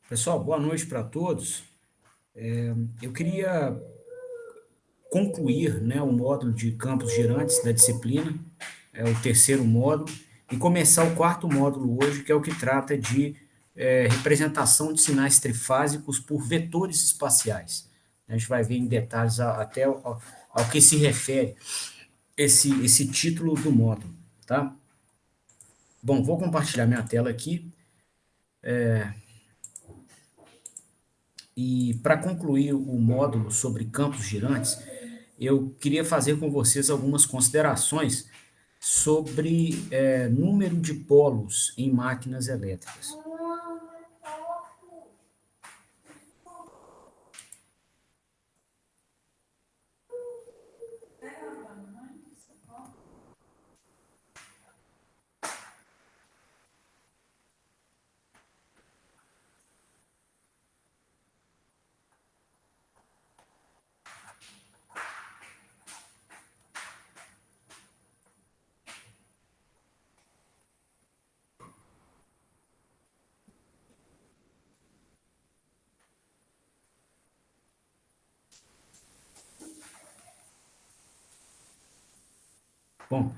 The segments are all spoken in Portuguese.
Pessoal, boa noite para todos. Eu queria concluir, né, o módulo de campos girantes da disciplina, é o terceiro módulo, e começar o quarto módulo hoje, que é o que trata de representação de sinais trifásicos por vetores espaciais. A gente vai ver em detalhes até ao que se refere esse título do módulo, tá? Bom, vou compartilhar minha tela aqui. E para concluir o módulo sobre campos girantes, eu queria fazer com vocês algumas considerações sobre número de polos em máquinas elétricas. Bom,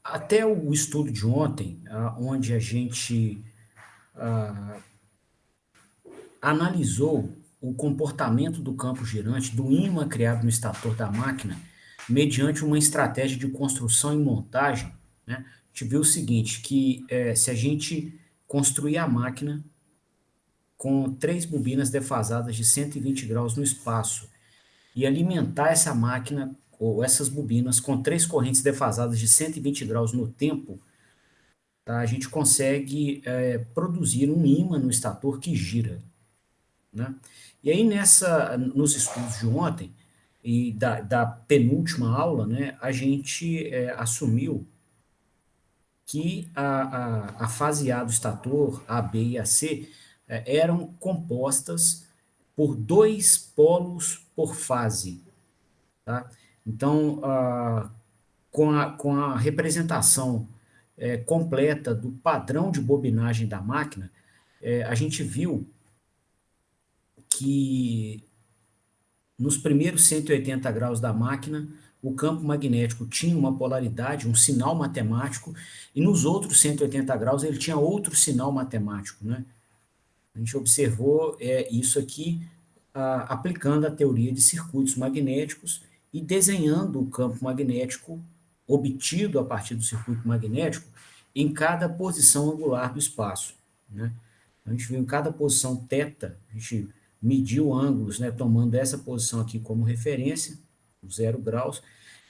até o estudo de ontem, onde a gente analisou o comportamento do campo girante, do ímã criado no estator da máquina, mediante uma estratégia de construção e montagem, né? A gente viu o seguinte, que se a gente construir a máquina com três bobinas defasadas de 120 graus no espaço e alimentar essa máquina ou essas bobinas com três correntes defasadas de 120 graus no tempo, tá? A gente consegue produzir um ímã no estator que gira, né? E aí nos estudos de ontem e da penúltima aula, né, a gente assumiu que a fase A do estator, a B e a C, eram compostas por dois polos por fase, tá? Então, com a representação completa do padrão de bobinagem da máquina, a gente viu que nos primeiros 180 graus da máquina, o campo magnético tinha uma polaridade, um sinal matemático, e nos outros 180 graus ele tinha outro sinal matemático, né? A gente observou isso aqui aplicando a teoria de circuitos magnéticos e desenhando o campo magnético obtido a partir do circuito magnético em cada posição angular do espaço, né? A gente viu em cada posição θ, a gente mediu ângulos, né, tomando essa posição aqui como referência, 0 graus,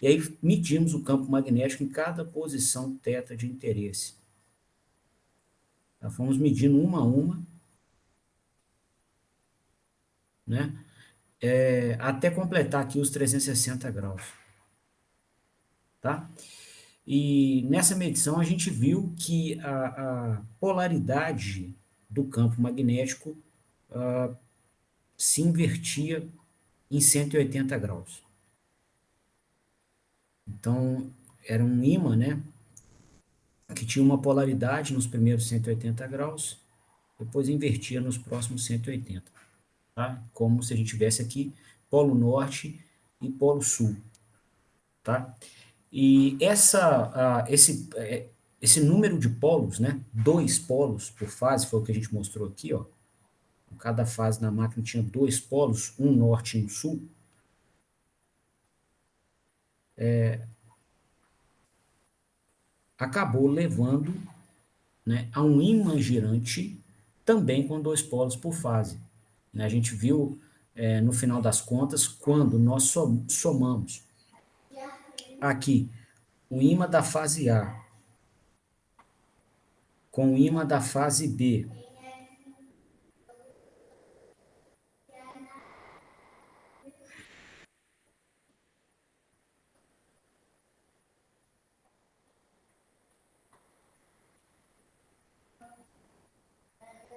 e aí medimos o campo magnético em cada posição θ de interesse. Tá? Fomos medindo uma a uma, né, até completar aqui os 360 graus. Tá? E nessa medição a gente viu que a polaridade do campo magnético se invertia em 180 graus. Então, era um ímã, né, que tinha uma polaridade nos primeiros 180 graus, depois invertia nos próximos 180, tá? Como se a gente tivesse aqui polo norte e polo sul, tá? E esse número de polos, né, dois polos por fase, foi o que a gente mostrou aqui, ó. Cada fase na máquina tinha dois polos, um norte e um sul. Acabou levando, né, a um ímã girante também com dois polos por fase. Né? A gente viu, no final das contas, quando nós somamos aqui o ímã da fase A com o ímã da fase B,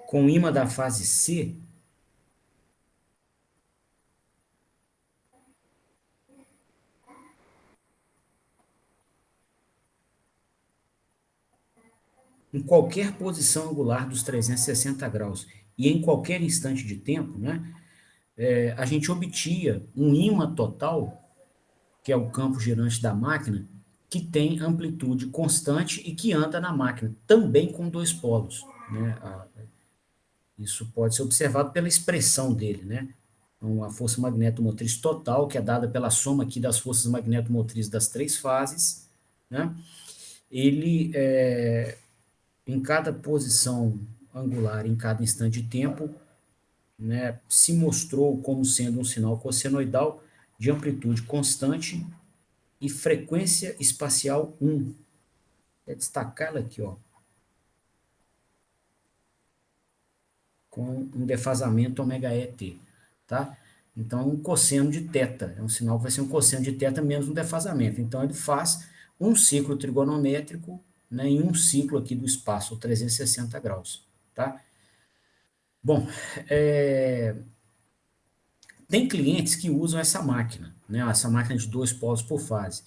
com o ímã da fase C, em qualquer posição angular dos 360 graus. e em qualquer instante de tempo, né, a gente obtia um ímã total, que é o campo girante da máquina, que tem amplitude constante e que anda na máquina, também com dois polos, né? Isso pode ser observado pela expressão dele, né? Então, a força magnetomotriz total, que é dada pela soma aqui das forças magnetomotrizes das três fases, né? Ele, em cada posição angular, em cada instante de tempo, né, se mostrou como sendo um sinal cossenoidal de amplitude constante e frequência espacial 1. É destacar ela aqui, ó, com um defasamento ômega ET, tá? Então, um cosseno de θ, é um sinal que vai ser um cosseno de θ menos um defasamento. Então, ele faz um ciclo trigonométrico, né, em um ciclo aqui do espaço, 360 graus, tá? Bom, tem clientes que usam essa máquina, né, essa máquina de dois polos por fase.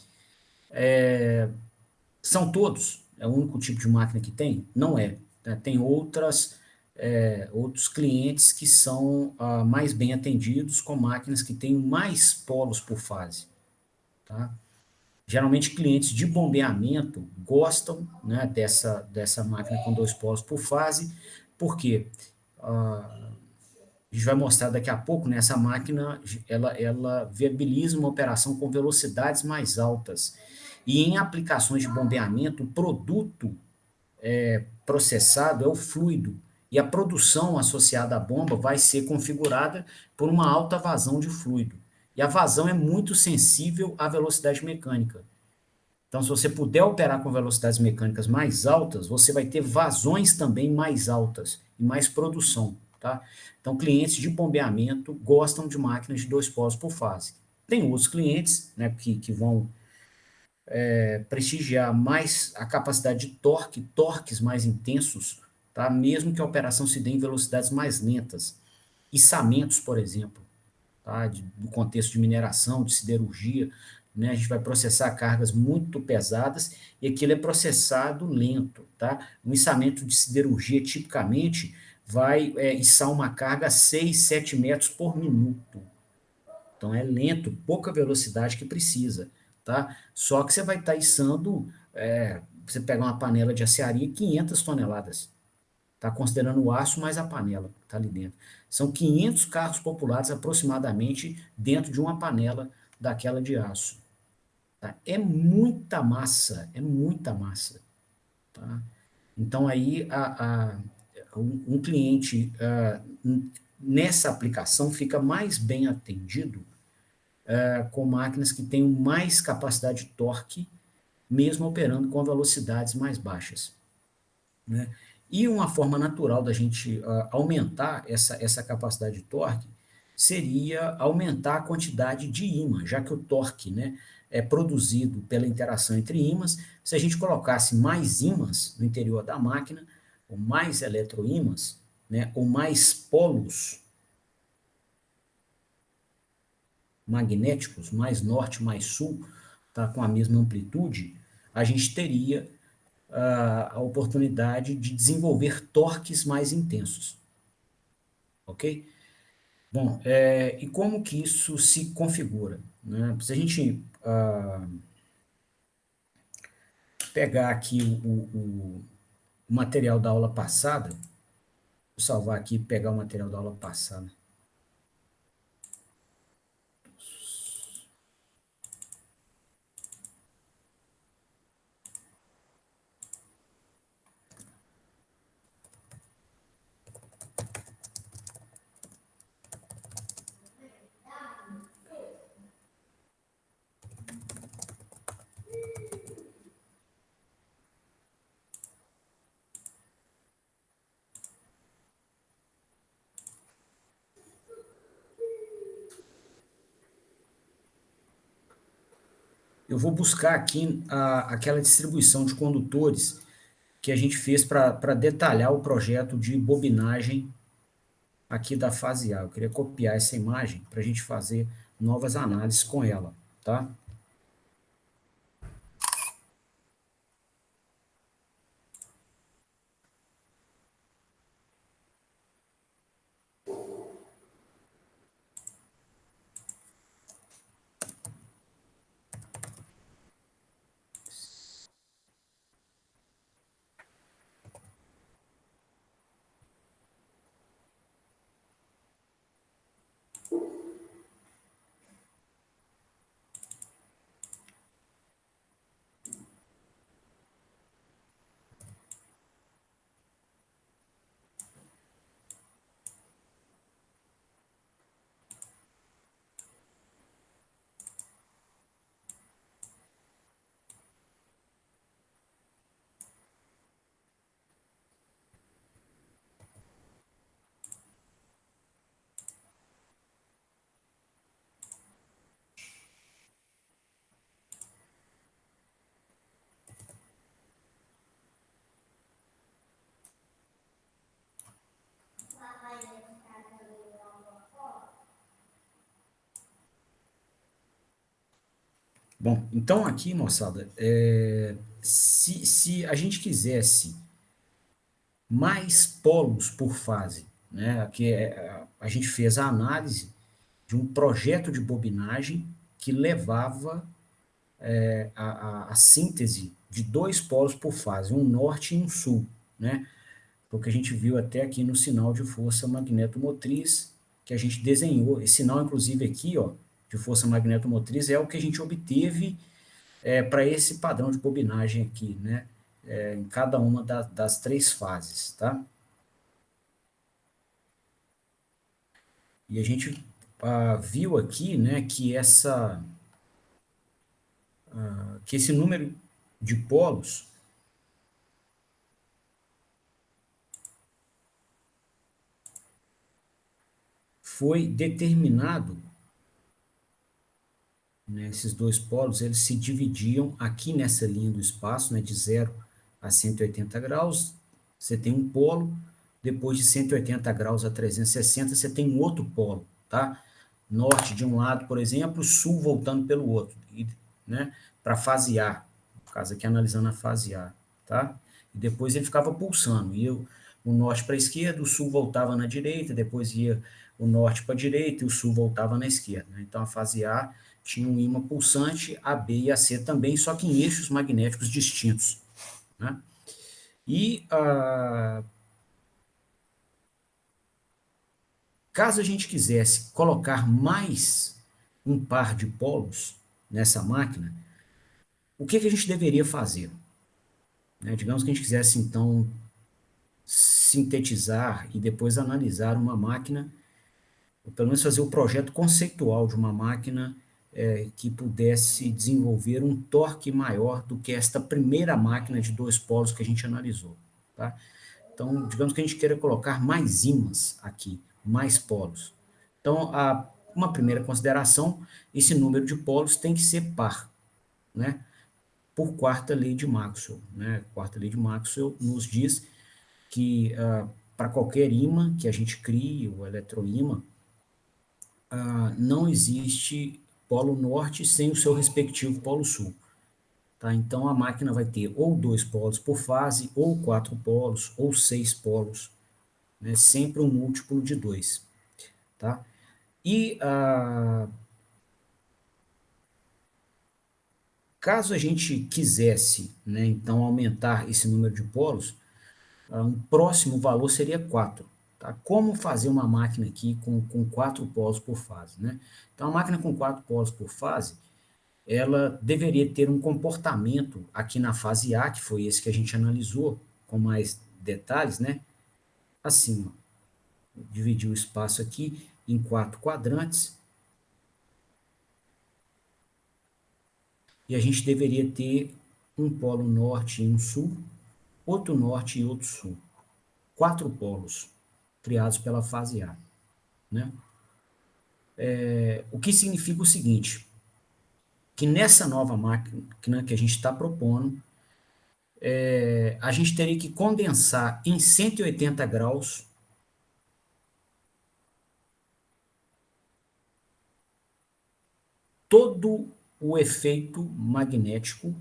São todos? É o único tipo de máquina que tem? Não é. Né? Tem outros clientes que são mais bem atendidos com máquinas que têm mais polos por fase. Tá? Geralmente, clientes de bombeamento gostam, né, dessa máquina com dois polos por fase, porque a gente vai mostrar daqui a pouco, né, essa máquina ela viabiliza uma operação com velocidades mais altas. E em aplicações de bombeamento, o produto processado é o fluido. E a produção associada à bomba vai ser configurada por uma alta vazão de fluido. E a vazão é muito sensível à velocidade mecânica. Então, se você puder operar com velocidades mecânicas mais altas, você vai ter vazões também mais altas e mais produção, tá? Então, clientes de bombeamento gostam de máquinas de dois polos por fase. Tem outros clientes, né, que vão prestigiar mais a capacidade de torque, torques mais intensos, tá? Mesmo que a operação se dê em velocidades mais lentas. Içamentos, por exemplo, tá? No contexto de mineração, de siderurgia, né? A gente vai processar cargas muito pesadas e aquilo é processado lento, tá? Um içamento de siderurgia, tipicamente, vai içar uma carga a 6, 7 metros por minuto. Então é lento, pouca velocidade que precisa, tá? Só que você vai estar içando, você pega uma panela de aciaria, 500 toneladas. Tá considerando o aço mais a panela que está ali dentro. São 500 carros populares aproximadamente dentro de uma panela daquela de aço. Tá? É muita massa, é muita massa. Tá? Então aí um cliente nessa aplicação fica mais bem atendido com máquinas que tenham mais capacidade de torque, mesmo operando com velocidades mais baixas. Né? E uma forma natural da gente aumentar essa capacidade de torque seria aumentar a quantidade de ímã, já que o torque, né, é produzido pela interação entre ímãs. Se a gente colocasse mais ímãs no interior da máquina, ou mais eletroímãs, né, ou mais polos magnéticos, mais norte, mais sul, tá, com a mesma amplitude, a gente teria a oportunidade de desenvolver torques mais intensos, ok? Bom, e como que isso se configura? Né? Se a gente pegar aqui o material da aula passada, vou salvar aqui e pegar o material da aula passada. Eu vou buscar aqui aquela distribuição de condutores que a gente fez para detalhar o projeto de bobinagem aqui da fase A. Eu queria copiar essa imagem para a gente fazer novas análises com ela, tá? Bom, então aqui, moçada, se a gente quisesse mais polos por fase, né? Aqui a gente fez a análise de um projeto de bobinagem que levava a síntese de dois polos por fase, um norte e um sul, né? Foi o que a gente viu até aqui no sinal de força magnetomotriz que a gente desenhou. Esse sinal, inclusive, aqui, ó, de força magnetomotriz, é o que a gente obteve para esse padrão de bobinagem aqui, né? Em cada uma das três fases, tá? E a gente viu aqui, né, que esse número de polos foi determinado, né, esses dois polos, eles se dividiam aqui nessa linha do espaço, né, de 0 a 180 graus, você tem um polo, depois de 180 graus a 360, você tem um outro polo, tá? Norte de um lado, por exemplo, sul voltando pelo outro, né, para fase A, no caso aqui analisando a fase A, tá? E depois ele ficava pulsando, ia o norte para a esquerda, o sul voltava na direita, depois ia o norte para a direita e o sul voltava na esquerda, né? Então a fase A tinha um ímã pulsante, a B e a C também, só que em eixos magnéticos distintos, né? E caso a gente quisesse colocar mais um par de polos nessa máquina, o que a gente deveria fazer? Né? Digamos que a gente quisesse, então, sintetizar e depois analisar uma máquina, ou pelo menos fazer o projeto conceitual de uma máquina que pudesse desenvolver um torque maior do que esta primeira máquina de dois polos que a gente analisou. Tá? Então, digamos que a gente queira colocar mais ímãs aqui, mais polos. Então, uma primeira consideração, esse número de polos tem que ser par, né? Por quarta lei de Maxwell. Né? Quarta lei de Maxwell nos diz que para qualquer ímã que a gente crie, o eletroímã, não existe polo norte sem o seu respectivo polo sul. Tá? Então a máquina vai ter ou dois polos por fase, ou quatro polos, ou seis polos, né? Sempre um múltiplo de dois. Tá? E caso a gente quisesse, né, então aumentar esse número de polos, um próximo valor seria 4. Tá? Como fazer uma máquina aqui com 4 polos por fase? Né? Então, a máquina com 4 polos por fase, ela deveria ter um comportamento aqui na fase A, que foi esse que a gente analisou com mais detalhes, né? Assim, ó, dividir o espaço aqui em 4 quadrantes, e a gente deveria ter um polo norte e um sul, outro norte e outro sul. 4 polos criados pela fase A. Né? O que significa o seguinte, que nessa nova máquina que a gente está propondo, a gente teria que condensar em 180 graus todo o efeito magnético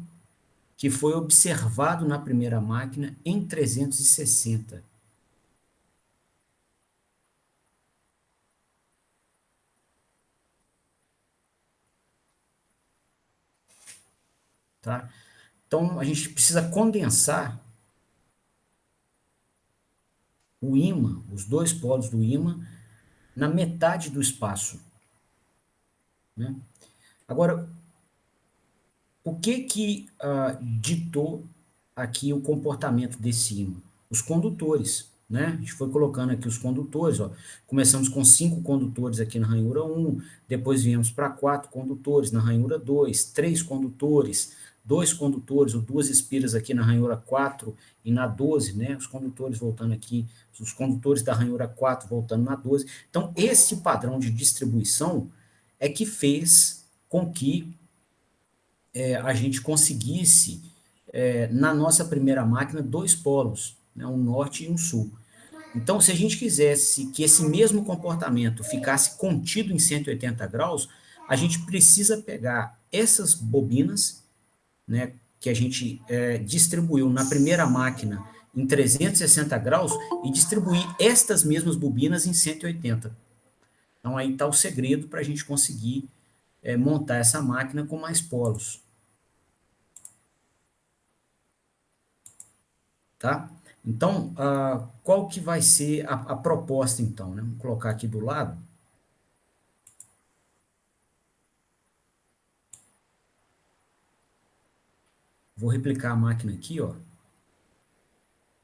que foi observado na primeira máquina em 360. Tá? Então, a gente precisa condensar o ímã, os dois polos do ímã, na metade do espaço. Né? Agora, o que ditou aqui o comportamento desse ímã? Os condutores. Né? A gente foi colocando aqui os condutores. Ó. Começamos com 5 condutores aqui na ranhura 1, depois viemos para 4 condutores na ranhura 2, 3 condutores, 2 condutores ou 2 espiras aqui na ranhura 4 e na 12, né? Os condutores voltando aqui, os condutores da ranhura 4 voltando na 12. Então, esse padrão de distribuição é que fez com que a gente conseguisse, na nossa primeira máquina, dois polos, né, um norte e um sul. Então, se a gente quisesse que esse mesmo comportamento ficasse contido em 180 graus, a gente precisa pegar essas bobinas, né, que a gente distribuiu na primeira máquina em 360 graus e distribuir estas mesmas bobinas em 180. Então, aí está o segredo para a gente conseguir montar essa máquina com mais polos. Tá? Então, qual que vai ser a proposta, então? Né? Vamos colocar aqui do lado. Vou replicar a máquina aqui, ó.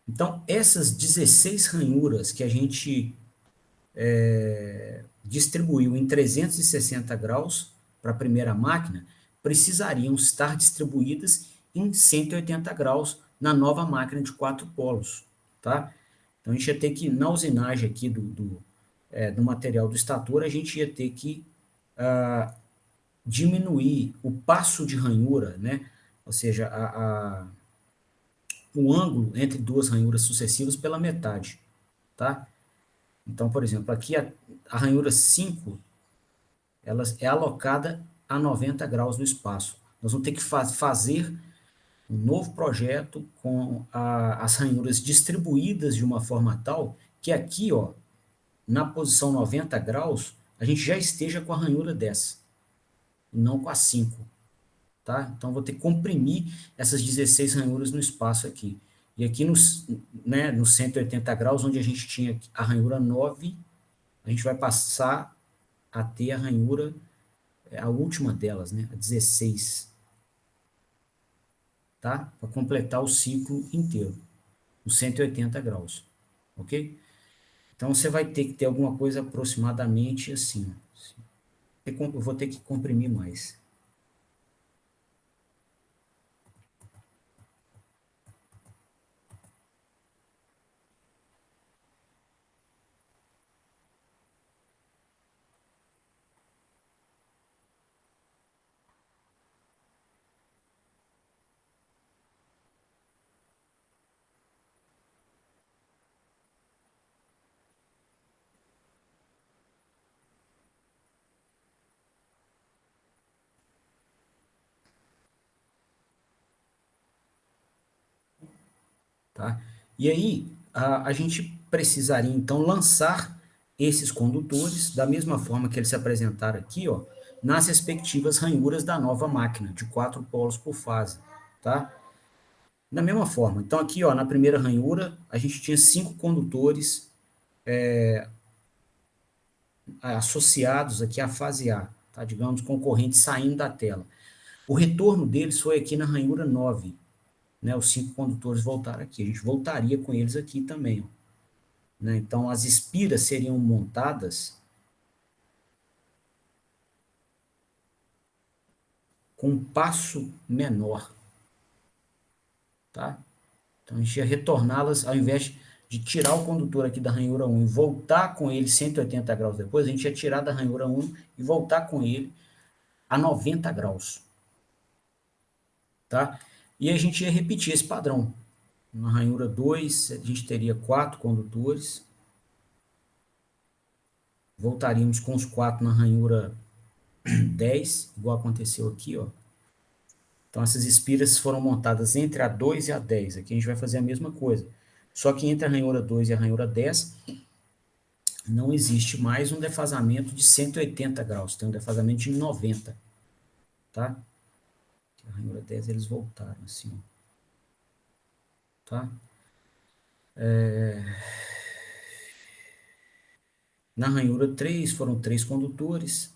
Então, essas 16 ranhuras que a gente distribuiu em 360 graus para a primeira máquina, precisariam estar distribuídas em 180 graus na nova máquina de 4 polos, tá? Então, a gente ia ter que, na usinagem aqui do material do estator, a gente ia ter que diminuir o passo de ranhura, né? Ou seja, o ângulo entre duas ranhuras sucessivas pela metade, tá? Então, por exemplo, aqui a ranhura 5 ela é alocada a 90 graus do espaço. Nós vamos ter que fazer um novo projeto com as ranhuras distribuídas de uma forma tal que aqui, ó, na posição 90 graus, a gente já esteja com a ranhura 10, e não com a 5. Tá? Então, vou ter que comprimir essas 16 ranhuras no espaço aqui. E aqui nos 180 graus, onde a gente tinha a ranhura 9, a gente vai passar a ter a ranhura, a última delas, né? A 16. Tá? Para completar o ciclo inteiro, os 180 graus. Ok? Então, você vai ter que ter alguma coisa aproximadamente assim. Eu vou ter que comprimir mais. Tá? E aí, a gente precisaria, então, lançar esses condutores, da mesma forma que eles se apresentaram aqui, ó, nas respectivas ranhuras da nova máquina, de 4 polos por fase. Tá? Da mesma forma, então aqui, ó, na primeira ranhura, a gente tinha 5 condutores associados aqui à fase A, tá? Digamos, concorrentes saindo da tela. O retorno deles foi aqui na ranhura 9, né? Os 5 condutores voltaram aqui. A gente voltaria com eles aqui também, ó, né? Então, as espiras seriam montadas com um passo menor, tá? Então, a gente ia retorná-las, ao invés de tirar o condutor aqui da ranhura 1 e voltar com ele 180 graus depois, a gente ia tirar da ranhura 1 e voltar com ele a 90 graus, tá? E a gente ia repetir esse padrão. Na ranhura 2, a gente teria 4 condutores. Voltaríamos com os 4 na ranhura 10, igual aconteceu aqui, ó. Então, essas espiras foram montadas entre a 2 e a 10. Aqui a gente vai fazer a mesma coisa. Só que entre a ranhura 2 e a ranhura 10, não existe mais um defasamento de 180 graus. Tem um defasamento de 90. Tá? A ranhura 10 eles voltaram assim, ó. Tá? Na ranhura 3 foram 3 condutores,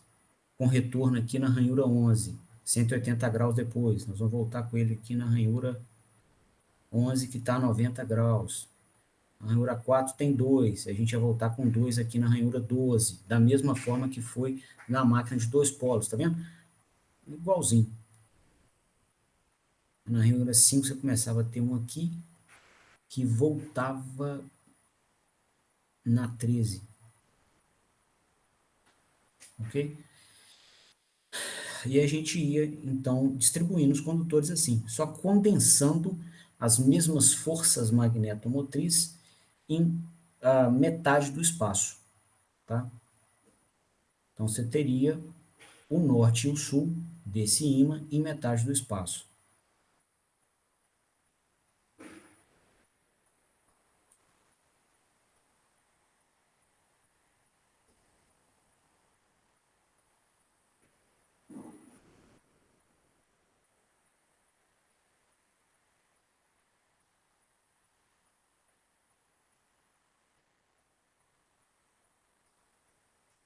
com retorno aqui na ranhura 11, 180 graus depois. Nós vamos voltar com ele aqui na ranhura 11, que está a 90 graus. A ranhura 4 tem 2, a gente vai voltar com 2 aqui na ranhura 12, da mesma forma que foi na máquina de 2 polos, tá vendo? Igualzinho. Na ranhura 5 você começava a ter um aqui, que voltava na 13. Ok? E a gente ia, então, distribuindo os condutores assim, só condensando as mesmas forças magnetomotrizes em metade do espaço, tá? Então, você teria o norte e o sul desse ímã em metade do espaço.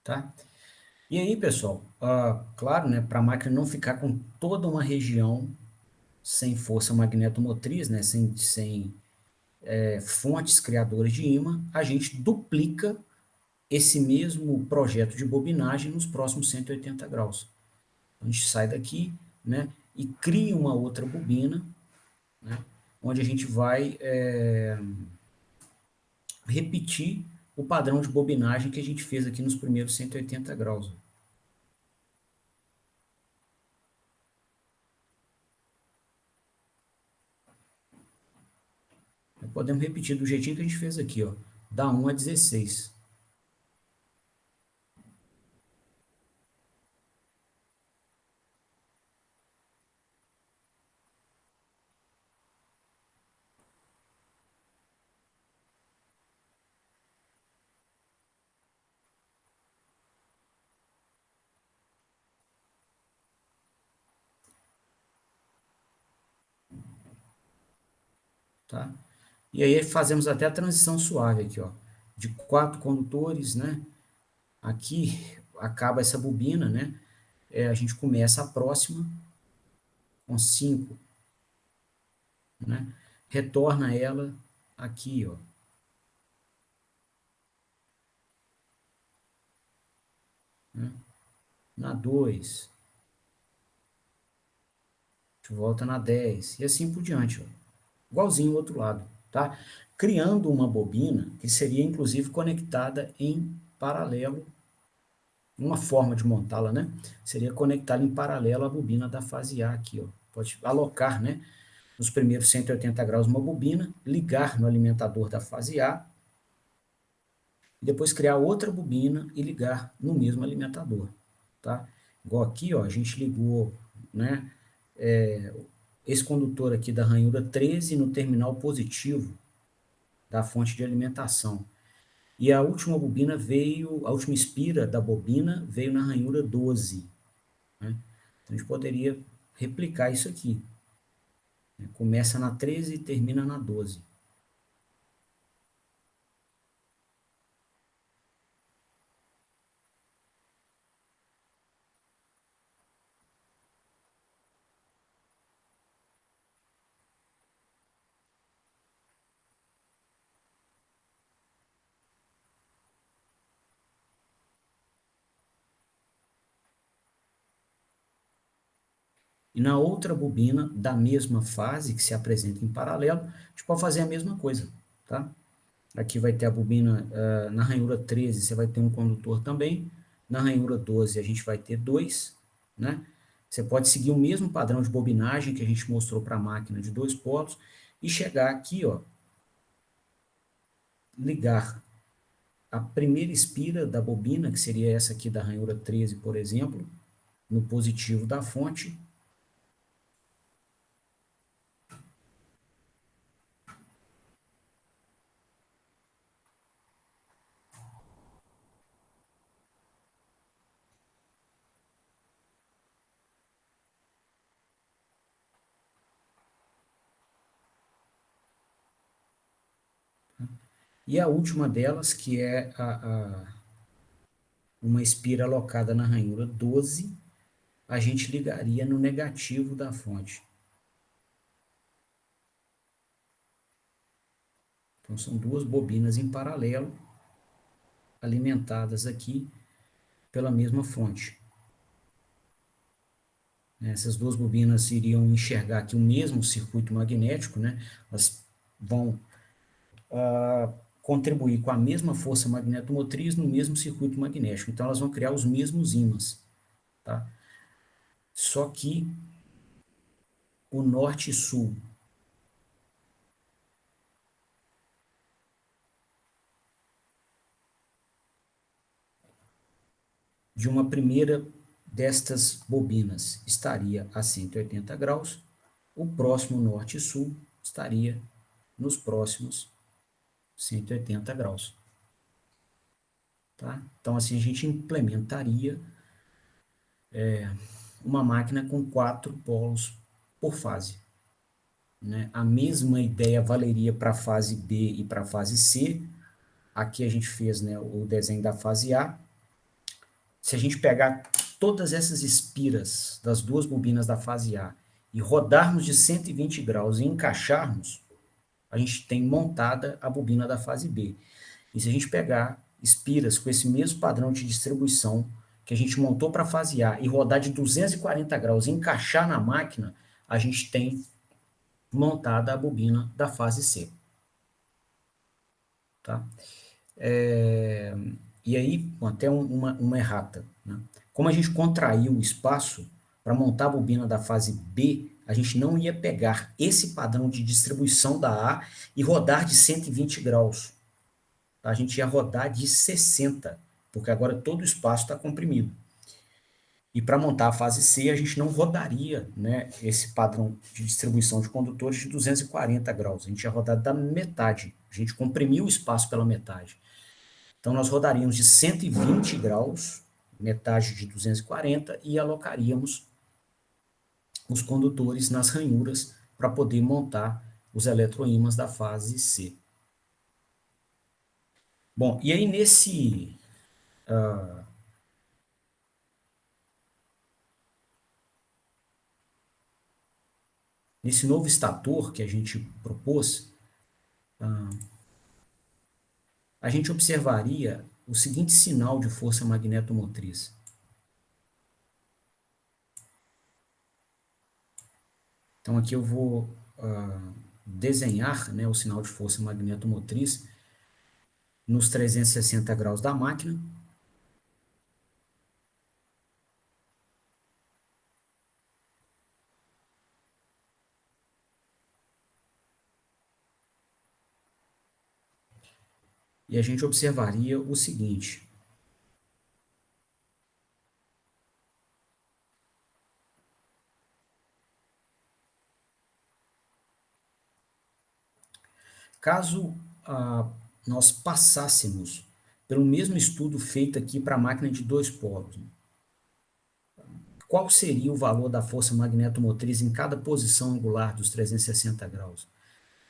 Tá? E aí, pessoal, claro, né, para a máquina não ficar com toda uma região sem força magnetomotriz, né, sem fontes criadoras de ímã, a gente duplica esse mesmo projeto de bobinagem nos próximos 180 graus. A gente sai daqui, né, e cria uma outra bobina, né, onde a gente vai repetir o padrão de bobinagem que a gente fez aqui nos primeiros 180 graus. Podemos repetir do jeitinho que a gente fez aqui, ó, da 1 a 16. Tá? E aí fazemos até a transição suave aqui, ó, de 4 condutores, né? Aqui acaba essa bobina, né? A gente começa a próxima com 5, né? Retorna ela aqui, ó, né? Na 2, a gente volta na 10 e assim por diante, ó. Igualzinho o outro lado, tá? Criando uma bobina que seria inclusive conectada em paralelo. Uma forma de montá-la, né? Seria conectá-la em paralelo à bobina da fase A aqui, ó. Pode alocar, né? Nos primeiros 180 graus uma bobina, ligar no alimentador da fase A e depois criar outra bobina e ligar no mesmo alimentador, tá? Igual aqui, ó, a gente ligou, né? Esse condutor aqui da ranhura 13 no terminal positivo da fonte de alimentação. E a última bobina veio, a última espira da bobina veio na ranhura 12, né? Então, a gente poderia replicar isso aqui, né? Começa na 13 e termina na 12. E na outra bobina da mesma fase, que se apresenta em paralelo, a gente pode fazer a mesma coisa, tá? Aqui vai ter a bobina, na ranhura 13 você vai ter um condutor também, na ranhura 12 a gente vai ter dois, né? Você pode seguir o mesmo padrão de bobinagem que a gente mostrou para a máquina de dois polos e chegar aqui, ó, ligar a primeira espira da bobina, que seria essa aqui da ranhura 13, por exemplo, no positivo da fonte. E a última delas, que é uma espira alocada na ranhura 12, a gente ligaria no negativo da fonte. Então, são duas bobinas em paralelo, alimentadas aqui pela mesma fonte. Essas duas bobinas iriam enxergar aqui o mesmo circuito magnético, né? Elas vão contribuir com a mesma força magnetomotriz no mesmo circuito magnético. Então, elas vão criar os mesmos ímãs, tá? Só que o norte e sul de uma primeira destas bobinas estaria a 180 graus, o próximo norte e sul estaria nos próximos 180 graus. Tá? Então, assim, a gente implementaria uma máquina com 4 polos por fase. Né? A mesma ideia valeria para a fase B e para a fase C. Aqui a gente fez, né, o desenho da fase A. Se a gente pegar todas essas espiras das duas bobinas da fase A e rodarmos de 120 graus e encaixarmos, a gente tem montada a bobina da fase B. E se a gente pegar espiras com esse mesmo padrão de distribuição que a gente montou para a fase A e rodar de 240 graus e encaixar na máquina, a gente tem montada a bobina da fase C. Tá? E aí, até uma errata. Né? Como a gente contraiu o espaço para montar a bobina da fase B, a gente não ia pegar esse padrão de distribuição da A e rodar de 120 graus. Tá? A gente ia rodar de 60, porque agora todo o espaço está comprimido. E para montar a fase C, a gente não rodaria, né, esse padrão de distribuição de condutores de 240 graus. A gente ia rodar da metade. A gente comprimiu o espaço pela metade. Então, nós rodaríamos de 120 graus, metade de 240, e alocaríamos os condutores nas ranhuras para poder montar os eletroímãs da fase C. Bom, e aí nesse novo estator que a gente propôs, a gente observaria o seguinte sinal de força magnetomotriz. Então, aqui eu vou desenhar, né, o sinal de força magnetomotriz nos 360 graus da máquina. E a gente observaria o seguinte. Caso nós passássemos pelo mesmo estudo feito aqui para a máquina de 2 polos, né? Qual seria o valor da força magnetomotriz em cada posição angular dos 360 graus?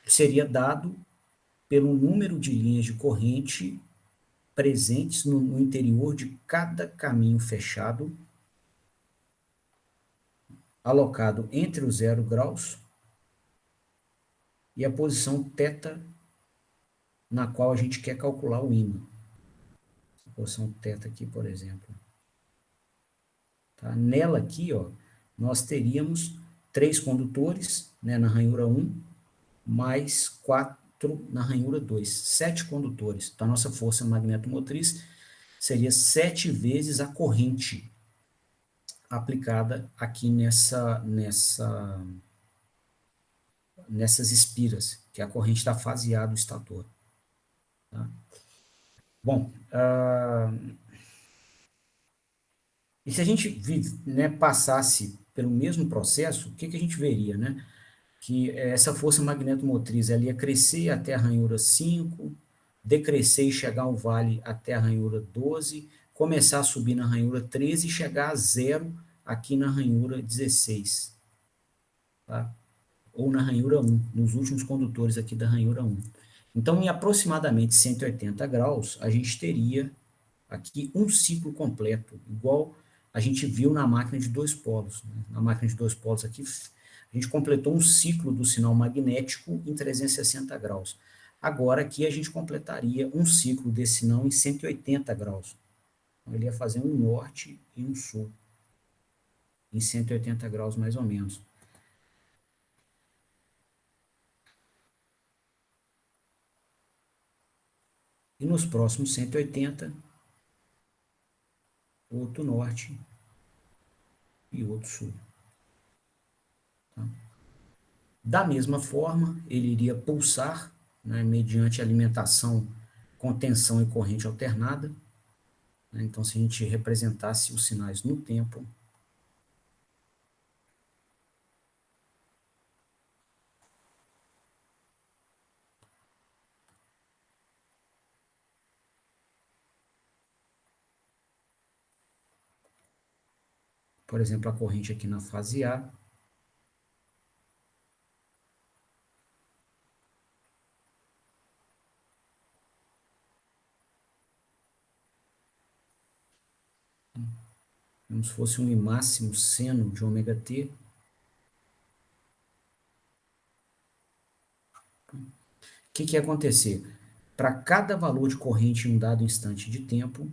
Seria dado pelo número de linhas de corrente presentes no interior de cada caminho fechado, alocado entre os 0 graus e a posição θ na qual a gente quer calcular o ímã. A posição θ aqui, por exemplo. Tá? Nela aqui, ó, nós teríamos 3 condutores, né, na ranhura 1, mais 4 na ranhura 2, 7 condutores. Então, a nossa força magnetomotriz seria 7 vezes a corrente aplicada aqui nessas espiras, que é a corrente da fase A do estator. Tá? Bom, e se a gente né, passasse pelo mesmo processo, o que a gente veria? Né? Que essa força magnetomotriz ela ia crescer até a ranhura 5, decrescer e chegar ao vale até a ranhura 12, começar a subir na ranhura 13 e chegar a zero aqui na ranhura 16. Tá? Ou na ranhura 1, nos últimos condutores aqui da ranhura 1. Então, em aproximadamente 180 graus, a gente teria aqui um ciclo completo, igual a gente viu na máquina de 2 polos. Né? Na máquina de 2 polos aqui, a gente completou um ciclo do sinal magnético em 360 graus. Agora aqui a gente completaria um ciclo desse sinal em 180 graus. Então, ele ia fazer um norte e um sul, em 180 graus mais ou menos. E nos próximos 180, outro norte e outro sul. Tá? Da mesma forma, ele iria pulsar, né, mediante alimentação com tensão e corrente alternada, né? Então, se a gente representasse os sinais no tempo, por exemplo, a corrente aqui na fase A, como se fosse um I máximo seno de ômega t. O que ia acontecer? Para cada valor de corrente em um dado instante de tempo,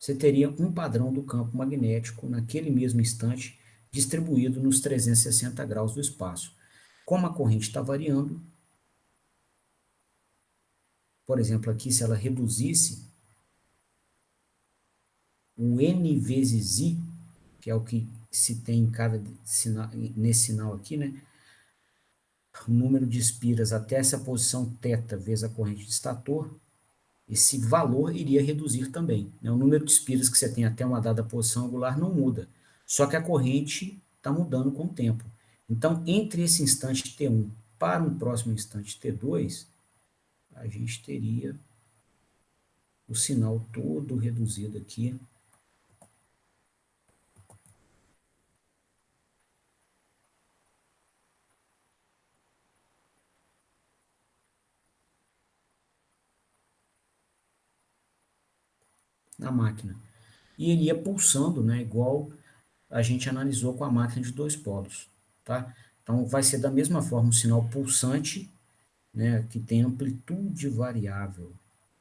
você teria um padrão do campo magnético naquele mesmo instante, distribuído nos 360 graus do espaço. Como a corrente está variando, por exemplo, aqui, se ela reduzisse o n vezes i, que é o que se tem em cada sinal, nesse sinal aqui, né? O número de espiras até essa posição θ vezes a corrente de estator, esse valor iria reduzir também, né? O número de espiras que você tem até uma dada posição angular não muda, só que a corrente está mudando com o tempo. Então, entre esse instante T1 para um próximo instante T2, a gente teria o sinal todo reduzido aqui. Na máquina. E ele ia pulsando, né, igual a gente analisou com a máquina de dois polos. Tá? Então, vai ser da mesma forma um sinal pulsante, né, que tem amplitude variável.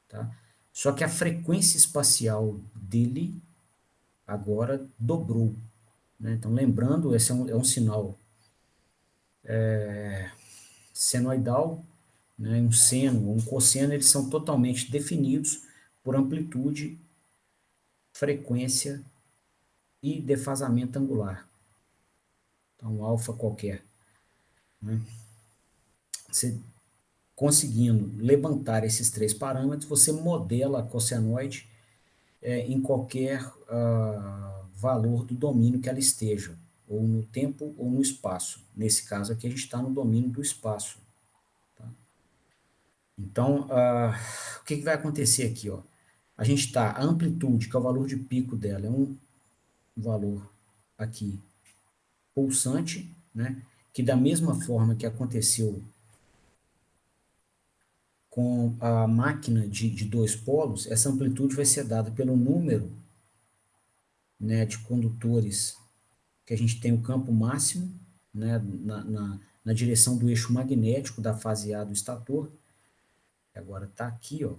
Tá? Só que a frequência espacial dele agora dobrou. Né? Então, lembrando, esse é um sinal senoidal, né? Um seno ou um cosseno, eles são totalmente definidos por amplitude, frequência e defasamento angular. Então, alfa qualquer. Né? Você conseguindo levantar esses três parâmetros, você modela a cossenoide em qualquer valor do domínio que ela esteja, ou no tempo ou no espaço. Nesse caso aqui, a gente está no domínio do espaço. Tá? Então, o que vai acontecer aqui? Ó? A gente está, a amplitude, que é o valor de pico dela, é um valor aqui pulsante, né? Que da mesma forma que aconteceu com a máquina de dois polos, essa amplitude vai ser dada pelo número, né, de condutores que a gente tem o campo máximo, né, na direção do eixo magnético da fase A do estator, que agora está aqui, ó,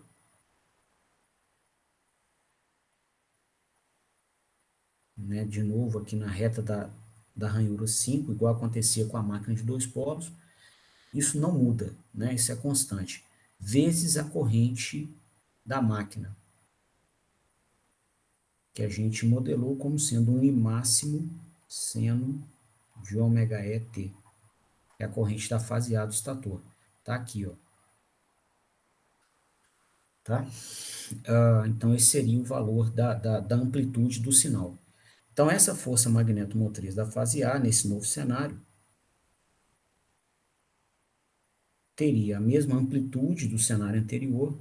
né, de novo aqui na reta da ranhura 5, igual acontecia com a máquina de dois polos. Isso não muda, né, isso é constante, vezes a corrente da máquina, que a gente modelou como sendo um I máximo seno de ômega ET, é a corrente da fase A do estator. Tá aqui, ó. Tá? Então, esse seria o valor da amplitude do sinal. Então, essa força magnetomotriz da fase A, nesse novo cenário, teria a mesma amplitude do cenário anterior,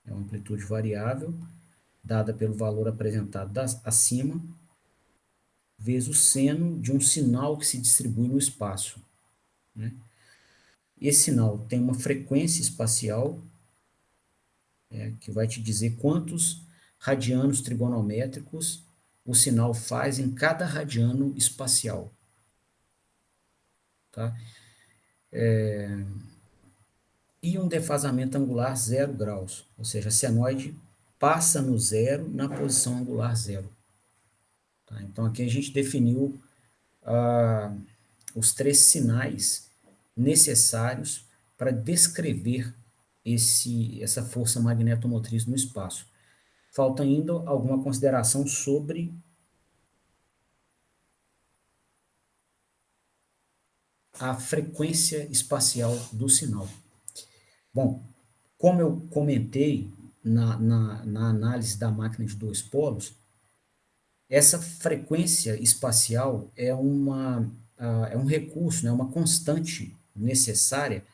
é uma amplitude variável, dada pelo valor apresentado acima, vezes o seno de um sinal que se distribui no espaço. Né? Esse sinal tem uma frequência espacial, que vai te dizer quantos radianos trigonométricos o sinal faz em cada radiano espacial. Tá? E um defasamento angular 0 graus, ou seja, a senoide passa no zero na posição angular zero. Tá? Então, aqui a gente definiu os três sinais necessários para descrever essa força magnetomotriz no espaço. Falta ainda alguma consideração sobre a frequência espacial do sinal. Bom, como eu comentei, na análise da máquina de dois polos, essa frequência espacial é um recurso, né, uma constante necessária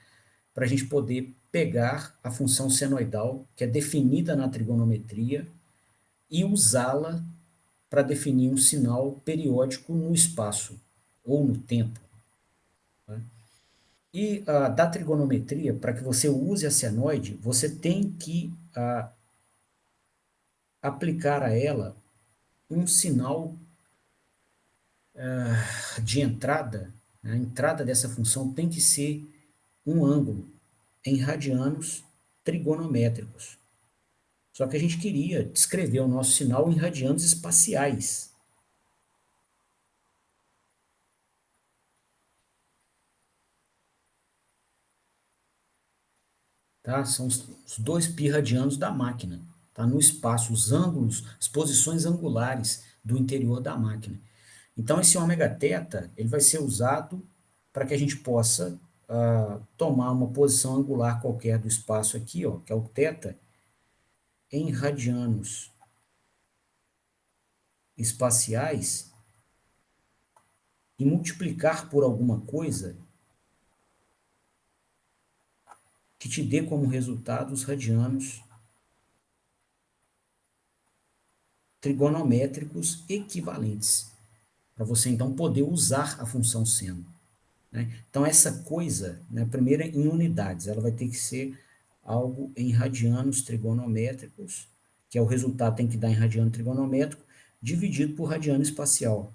para a gente poder pegar a função senoidal, que é definida na trigonometria, e usá-la para definir um sinal periódico no espaço ou no tempo. Né? E da trigonometria, para que você use a senoide, você tem que aplicar a ela um sinal de entrada. Né? A entrada dessa função tem que ser um ângulo em radianos trigonométricos. Só que a gente queria descrever o nosso sinal em radianos espaciais. Tá? São os 2π radianos da máquina, tá? No espaço, os ângulos, as posições angulares do interior da máquina. Então, esse ômega θ, ele vai ser usado para que a gente possa tomar uma posição angular qualquer do espaço aqui, ó, que é o θ, em radianos espaciais e multiplicar por alguma coisa que te dê como resultado os radianos trigonométricos equivalentes, para você então poder usar a função seno. Né? Então, essa coisa, né, primeiro em unidades, ela vai ter que ser algo em radianos trigonométricos, que é o resultado tem que dar em radiano trigonométrico, dividido por radiano espacial.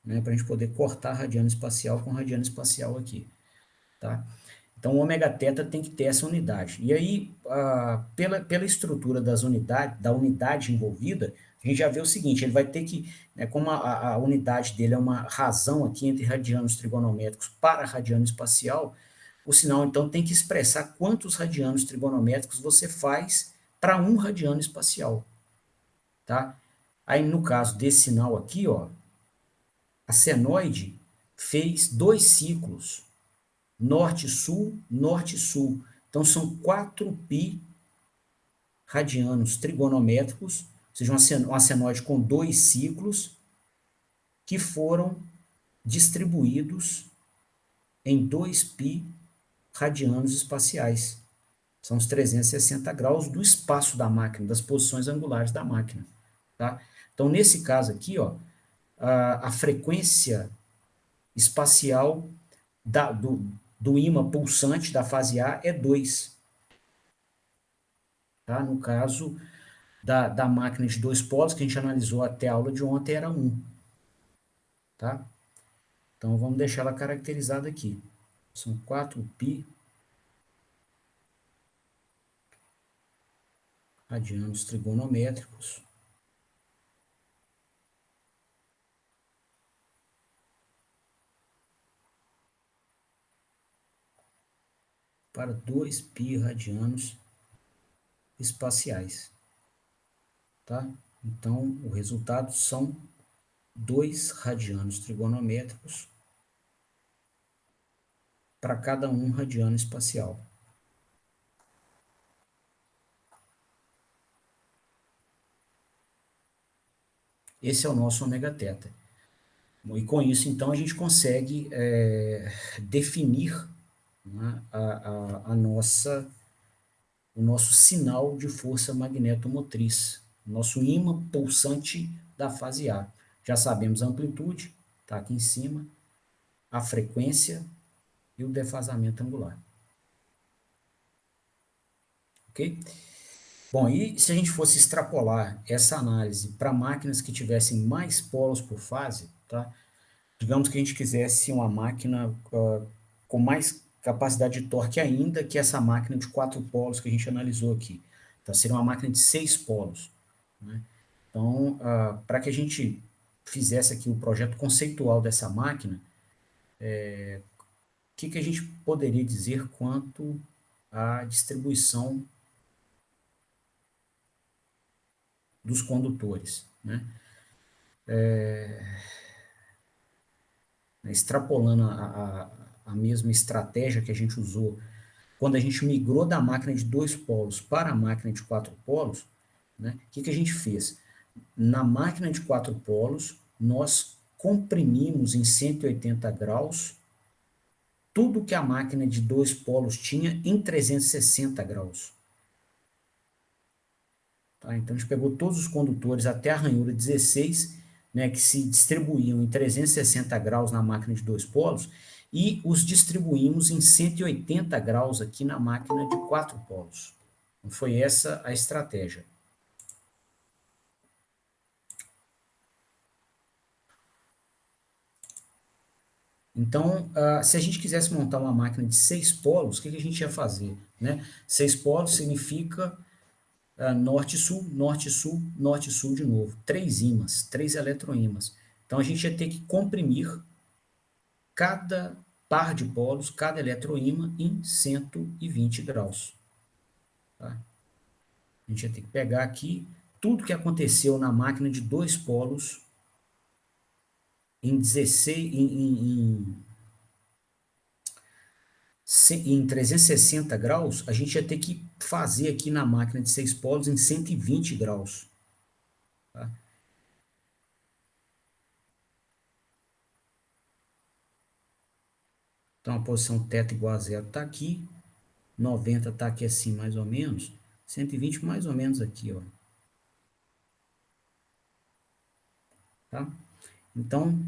Né, para a gente poder cortar radiano espacial com radiano espacial aqui. Tá? Então, o ômega θ tem que ter essa unidade. E aí, pela estrutura das unidades, da unidade envolvida, a gente já vê o seguinte, ele vai ter que, né, como a unidade dele é uma razão aqui entre radianos trigonométricos para radiano espacial, o sinal, então, tem que expressar quantos radianos trigonométricos você faz para um radiano espacial. Tá? Aí, no caso desse sinal aqui, ó, a senoide fez 2 ciclos, norte-sul, norte-sul. Então, são 4π radianos trigonométricos, ou seja, uma senoide com 2 ciclos, que foram distribuídos em 2π radianos espaciais. São os 360 graus do espaço da máquina, das posições angulares da máquina. Tá? Então, nesse caso aqui, ó, a frequência espacial do ímã pulsante da fase A é 2. Tá? No caso da máquina de dois polos, que a gente analisou até a aula de ontem, era 1. Tá? Então, vamos deixar ela caracterizada aqui. São 4π radianos trigonométricos para 2π radianos espaciais. Tá? Então, o resultado são 2 radianos trigonométricos para cada um radiano espacial. Esse é o nosso ômega θ. E com isso, então, a gente consegue definir, né, o nosso sinal de força magnetomotriz, nosso ímã pulsante da fase A. Já sabemos a amplitude, está aqui em cima, a frequência e o defasamento angular. Ok? Bom, e se a gente fosse extrapolar essa análise para máquinas que tivessem mais polos por fase, tá? Digamos que a gente quisesse uma máquina com mais capacidade de torque ainda que essa máquina de 4 polos que a gente analisou aqui. Então, seria uma máquina de 6 polos. Né? Então, para que a gente fizesse aqui o projeto conceitual dessa máquina, o que a gente poderia dizer quanto à distribuição dos condutores? Né? Extrapolando a mesma estratégia que a gente usou quando a gente migrou da máquina de 2 polos para a máquina de 4 polos, né, o que a gente fez? Na máquina de 4 polos, nós comprimimos em 180 graus tudo que a máquina de 2 polos tinha em 360 graus. Tá? Então, a gente pegou todos os condutores até a ranhura 16, né, que se distribuíam em 360 graus na máquina de 2 polos, e os distribuímos em 180 graus aqui na máquina de 4 polos. Então, foi essa a estratégia. Então, se a gente quisesse montar uma máquina de 6 polos, o que a gente ia fazer? Né? 6 polos significa norte-sul, norte-sul, norte-sul de novo. 3 ímãs, 3 eletroímãs. Então, a gente ia ter que comprimir cada par de polos, cada eletroímã em 120 graus. Tá? A gente ia ter que pegar aqui tudo que aconteceu na máquina de 2 polos em 16, em 360 graus, a gente ia ter que fazer aqui na máquina de 6 polos em 120 graus. Tá? Então, a posição θ igual a zero está aqui, 90 está aqui assim mais ou menos, 120 mais ou menos aqui, ó. Tá? Então,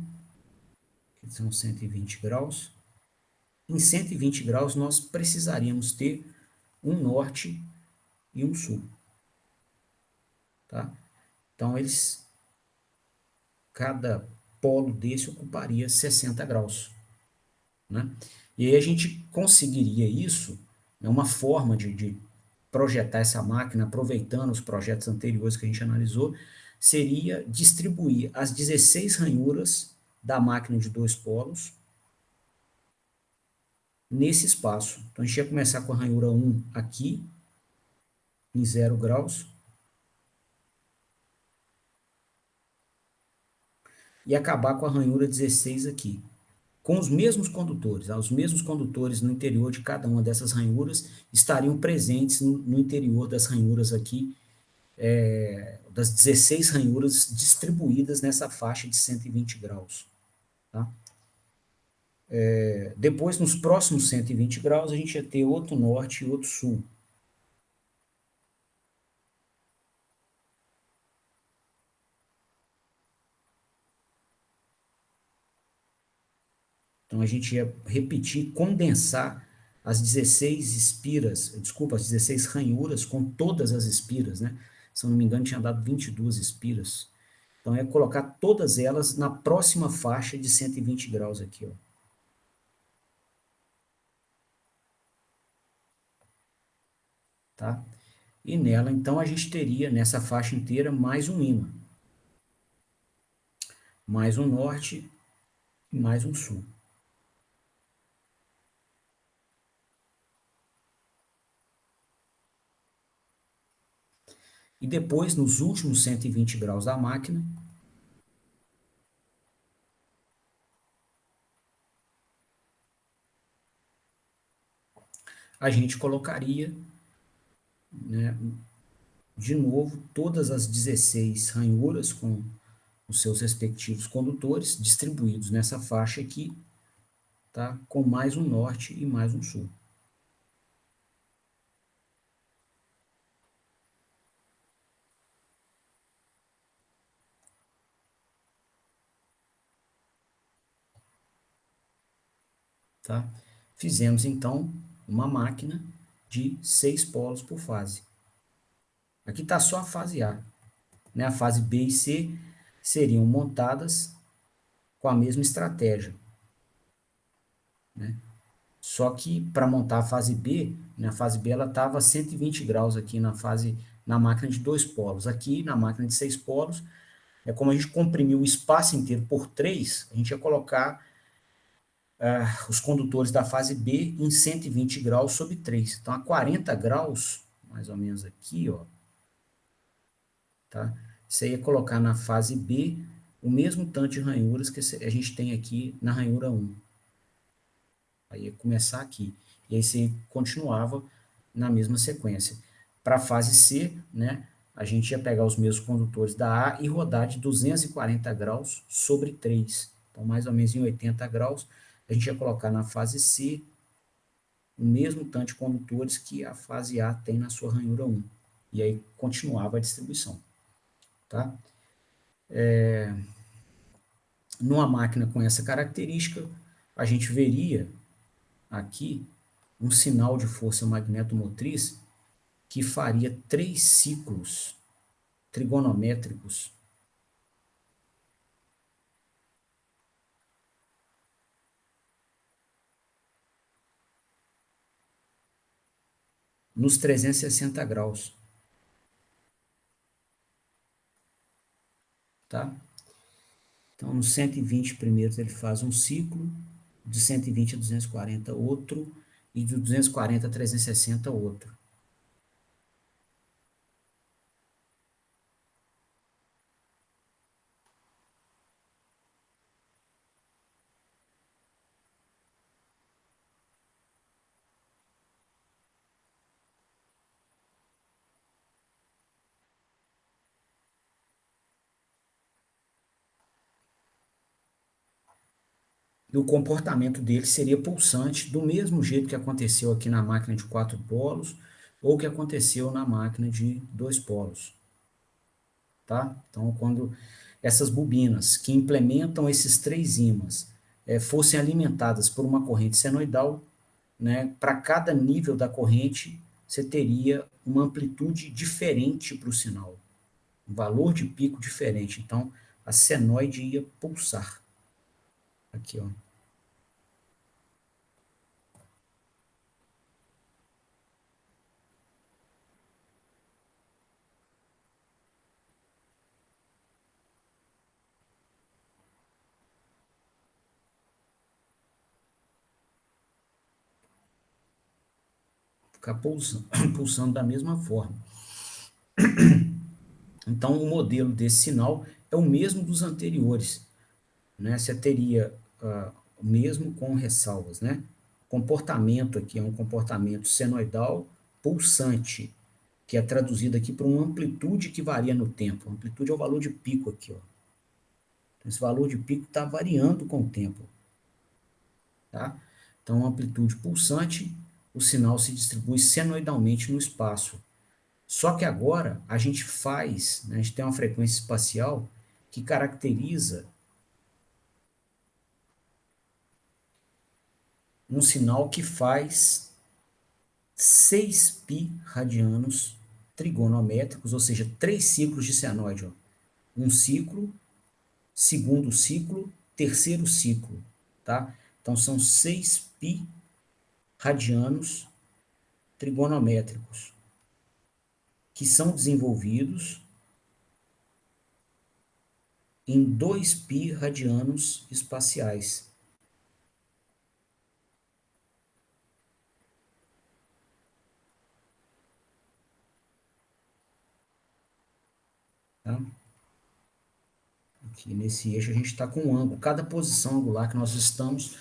são 120 graus. Em 120 graus, nós precisaríamos ter um norte e um sul. Tá? Então, cada polo desse ocuparia 60 graus. Né? E aí a gente conseguiria isso, é uma forma de projetar essa máquina, aproveitando os projetos anteriores que a gente analisou, seria distribuir as 16 ranhuras da máquina de 2 polos nesse espaço. Então, a gente ia começar com a ranhura 1 aqui, em 0 graus, e acabar com a ranhura 16 aqui, com os mesmos condutores. Os mesmos condutores no interior de cada uma dessas ranhuras estariam presentes no interior das ranhuras aqui, das 16 ranhuras distribuídas nessa faixa de 120 graus. Tá? Depois, nos próximos 120 graus, a gente ia ter outro norte e outro sul. Então, a gente ia repetir, condensar as 16 espiras, desculpa, as 16 ranhuras com todas as espiras, né? Se eu não me engano, tinha dado 22 espiras. Então, é colocar todas elas na próxima faixa de 120 graus aqui, ó. Tá? E nela, então, a gente teria, nessa faixa inteira, mais um ímã. Mais um norte e mais um sul. E depois, nos últimos 120 graus da máquina, a gente colocaria, né, de novo todas as 16 ranhuras com os seus respectivos condutores distribuídos nessa faixa aqui, tá? Com mais um norte e mais um sul. Tá? Fizemos então uma máquina de 6 polos por fase. Aqui está só a fase A, né? A fase B e C seriam montadas com a mesma estratégia, né? Só que para montar a fase B, na fase B ela estava a 120 graus aqui na máquina de 2 polos. Aqui na máquina de 6 polos, como a gente comprimiu o espaço inteiro por 3, a gente ia colocar os condutores da fase B em 120 graus sobre 3. Então, a 40 graus, mais ou menos aqui, ó, tá? Você ia colocar na fase B o mesmo tanto de ranhuras que a gente tem aqui na ranhura 1. Aí ia começar aqui. E aí você continuava na mesma sequência. Para a fase C, né, a gente ia pegar os mesmos condutores da A e rodar de 240 graus sobre 3. Então, mais ou menos em 80 graus, a gente ia colocar na fase C o mesmo tanto de condutores que a fase A tem na sua ranhura 1. E aí continuava a distribuição. Tá? Numa máquina com essa característica, a gente veria aqui um sinal de força magnetomotriz que faria 3 ciclos trigonométricos nos 360 graus. Tá? Então, nos 120 primeiros ele faz um ciclo, de 120 a 240 outro, e de 240 a 360 outro. E o comportamento dele seria pulsante, do mesmo jeito que aconteceu aqui na máquina de 4 polos, ou que aconteceu na máquina de 2 polos. Tá? Então, quando essas bobinas que implementam esses 3 ímãs fossem alimentadas por uma corrente senoidal, né, para cada nível da corrente, você teria uma amplitude diferente para o sinal, um valor de pico diferente. Então, a senoide ia pulsar. Aqui, ó. Ficar pulsando, pulsando da mesma forma. Então, o modelo desse sinal é o mesmo dos anteriores, né? Você teria o mesmo com ressalvas, né? Comportamento aqui é um comportamento senoidal pulsante, que é traduzido aqui por uma amplitude que varia no tempo. A amplitude é o valor de pico aqui, ó. Então, esse valor de pico está variando com o tempo, tá? Então, amplitude pulsante, o sinal se distribui senoidalmente no espaço. Só que agora a gente faz, né, a gente tem uma frequência espacial que caracteriza um sinal que faz 6π radianos trigonométricos, ou seja, 3 ciclos de senoide. Ó. Um ciclo, segundo ciclo, terceiro ciclo. Tá? Então são 6π radianos trigonométricos que são desenvolvidos em 2π radianos espaciais. Tá? Aqui nesse eixo a gente está com um ângulo, cada posição angular que nós estamos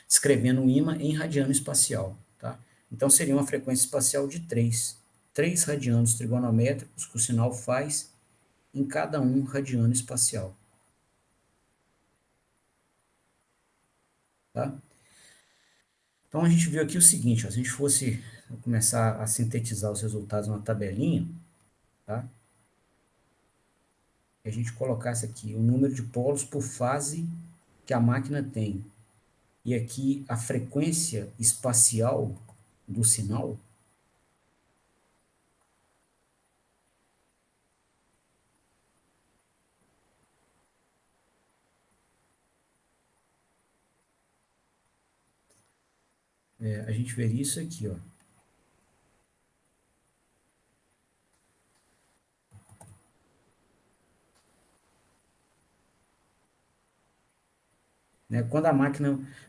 descrevendo um ímã em radiano espacial. Tá? Então seria uma frequência espacial de 3 radianos trigonométricos que o sinal faz em cada um radiano espacial. Tá? Então a gente viu aqui o seguinte, ó, se a gente fosse começar a sintetizar os resultados numa tabelinha, tá? E a gente colocasse aqui o número de polos por fase que a máquina tem, e aqui a frequência espacial do sinal, a gente veria isso aqui, ó. Né? Quando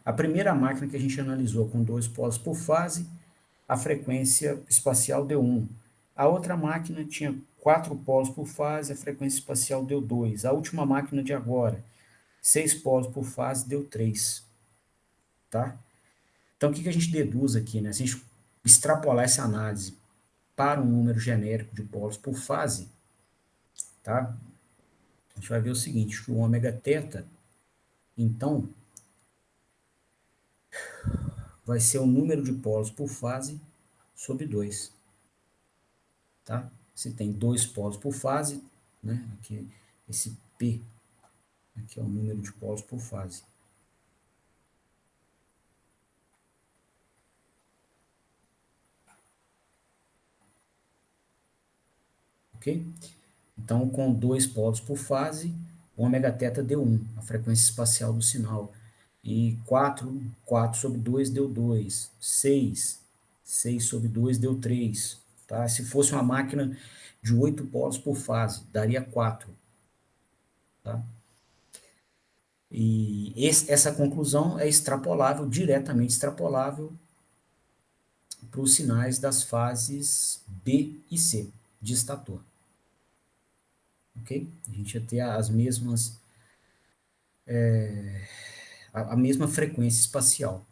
a primeira máquina que a gente analisou com 2 polos por fase, a frequência espacial deu 1. A outra máquina tinha 4 polos por fase, a frequência espacial deu 2. A última máquina de agora, 6 polos por fase, deu 3. Tá? Então, o que a gente deduz aqui, né? Se a gente extrapolar essa análise para um número genérico de polos por fase, tá? A gente vai ver o seguinte, que o ômega θ, então, vai ser o número de polos por fase sobre 2, tá? Se tem 2 polos por fase, né? Aqui, esse P, aqui é o número de polos por fase. Ok? Então, com 2 polos por fase, o ômega θ deu 1, a frequência espacial do sinal. E 4 sobre 2 deu 2. 6 sobre 2 deu 3. Tá? Se fosse uma máquina de 8 polos por fase, daria 4. Tá? E essa conclusão é extrapolável, diretamente extrapolável, para os sinais das fases B e C de estator. Ok? A gente ia ter as mesmas, a mesma frequência espacial.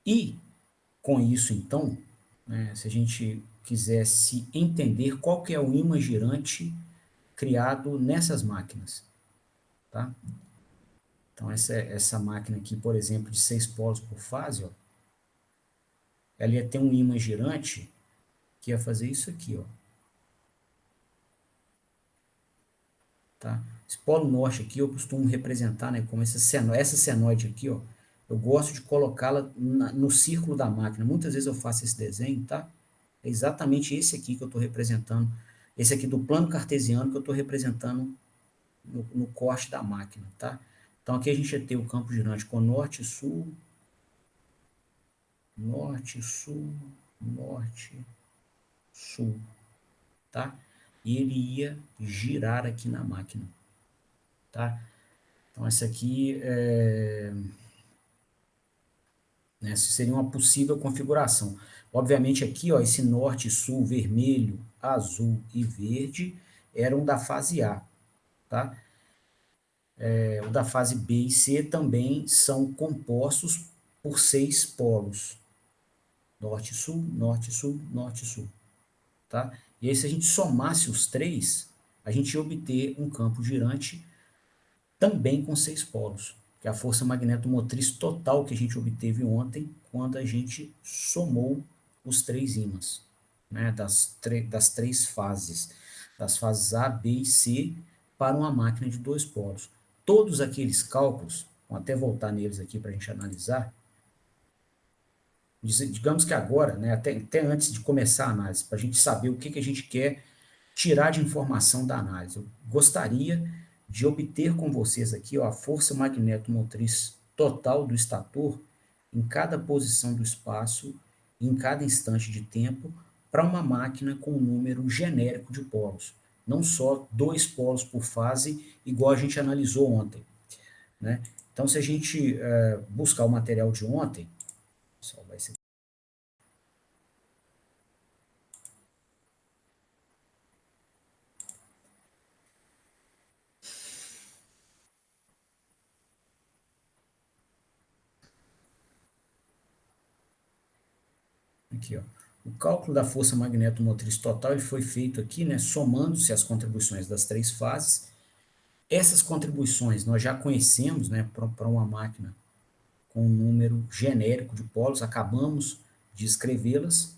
E, com isso, então, né, se a gente quisesse entender qual que é o ímã girante criado nessas máquinas, tá? Então, essa máquina aqui, por exemplo, de 6 polos por fase, ó, ela ia ter um ímã girante que ia fazer isso aqui, ó. Tá? Esse polo norte aqui eu costumo representar, né, como essa senoide aqui, ó, eu gosto de colocá-la no círculo da máquina. Muitas vezes eu faço esse desenho, tá? É exatamente esse aqui que eu estou representando, esse aqui do plano cartesiano que eu estou representando no corte da máquina, tá? Então aqui a gente ia ter o campo girante com norte, sul, norte, sul, norte, sul, tá? E ele ia girar aqui na máquina, tá? Então essa aqui né, seria uma possível configuração. Obviamente aqui, ó, esse norte, sul, vermelho, azul e verde eram da fase A, tá? O da fase B e C também são compostos por 6 polos. Norte, sul, norte, sul, norte, sul, tá? E aí se a gente somasse os três, a gente ia obter um campo girante também com 6 polos, que é a força magnetomotriz total que a gente obteve ontem, quando a gente somou os 3 ímãs, né, das 3 fases, das fases A, B e C, para uma máquina de 2 polos. Todos aqueles cálculos, vou até voltar neles aqui para a gente analisar, digamos que agora, né, até antes de começar a análise, para a gente saber o que a gente quer tirar de informação da análise. Eu gostaria de obter com vocês aqui, ó, a força magnetomotriz total do estator em cada posição do espaço, em cada instante de tempo, para uma máquina com um número genérico de polos. Não só 2 polos por fase, igual a gente analisou ontem, né? Então, se a gente buscar o material de ontem, só vai ser aqui, ó. O cálculo da força magnetomotriz total ele foi feito aqui, né, somando-se as contribuições das 3 fases. Essas contribuições nós já conhecemos, né, para uma máquina com um número genérico de polos, acabamos de escrevê-las.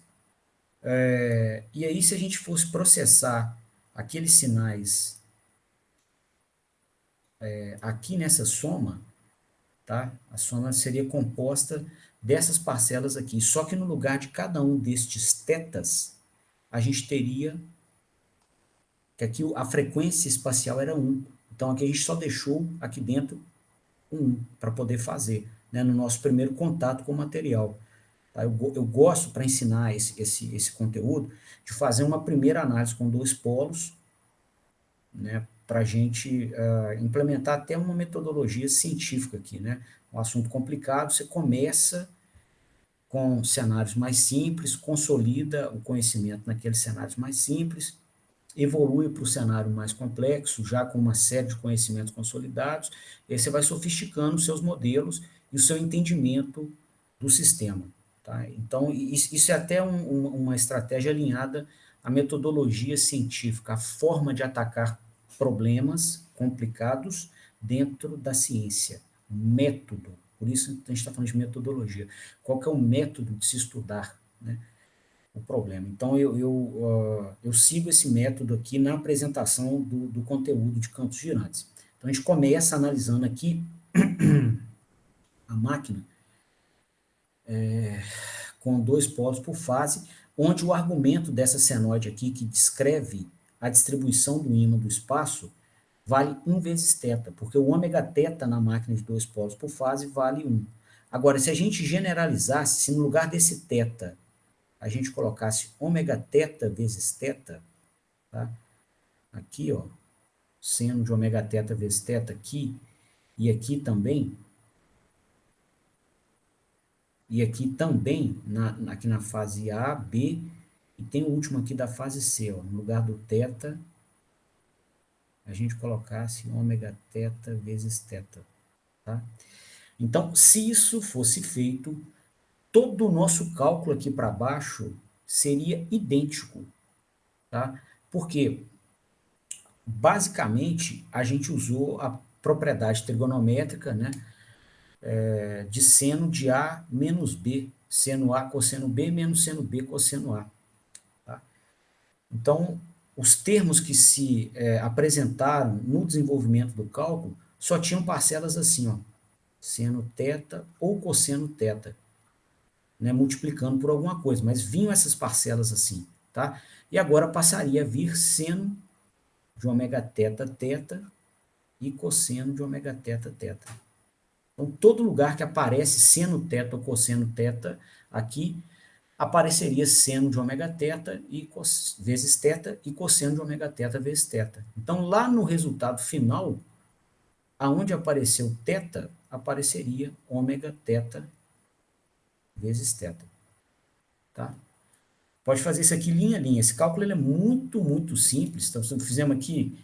E aí, se a gente fosse processar aqueles sinais aqui nessa soma, tá? A soma seria composta dessas parcelas aqui. Só que no lugar de cada um destes tetas, a gente teria que aqui a frequência espacial era 1. Então aqui a gente só deixou aqui dentro 1 para poder fazer, né, no nosso primeiro contato com o material. Tá? Eu gosto, para ensinar esse conteúdo, de fazer uma primeira análise com 2 polos, né, para a gente implementar até uma metodologia científica aqui. Né? Um assunto complicado, você começa com cenários mais simples, consolida o conhecimento naqueles cenários mais simples, evolui para o cenário mais complexo, já com uma série de conhecimentos consolidados, e aí você vai sofisticando os seus modelos e o seu entendimento do sistema. Tá? Então, isso é até uma estratégia alinhada à metodologia científica, a forma de atacar problemas complicados dentro da ciência. Método. Por isso a gente está falando de metodologia. Qual que é o método de se estudar, né, o problema? Então, eu sigo esse método aqui na apresentação do conteúdo de campos girantes. Então, a gente começa analisando aqui a máquina com 2 polos por fase, onde o argumento dessa senoide aqui, que descreve a distribuição do ímã do espaço, vale 1 vezes θ, porque o ômega θ na máquina de 2 polos por fase vale 1. Agora, se a gente generalizasse, se no lugar desse θ a gente colocasse ômega θ vezes θ, tá? Aqui, ó, seno de ômega θ vezes θ aqui, e aqui também, aqui na fase A, B, e tem o último aqui da fase C, ó, no lugar do θ, a gente colocasse ômega θ vezes θ, tá? Então, se isso fosse feito, todo o nosso cálculo aqui para baixo seria idêntico, tá? Porque, basicamente, a gente usou a propriedade trigonométrica, né, de seno de A menos B, seno A cosseno B menos seno B cosseno A. Tá? Então, os termos que se apresentaram no desenvolvimento do cálculo só tinham parcelas assim, ó, seno θ ou cosseno θ, né, multiplicando por alguma coisa, mas vinham essas parcelas assim, tá? E agora passaria a vir seno de ômega θ e cosseno de ômega θ. Então, todo lugar que aparece seno θ ou cosseno θ, aqui apareceria seno de ômega θ vezes θ e cosseno de ômega θ vezes θ. Então, lá no resultado final, aonde apareceu θ, apareceria ômega θ vezes θ. Tá? Pode fazer isso aqui linha a linha. Esse cálculo ele é muito, muito simples. Então, fizemos aqui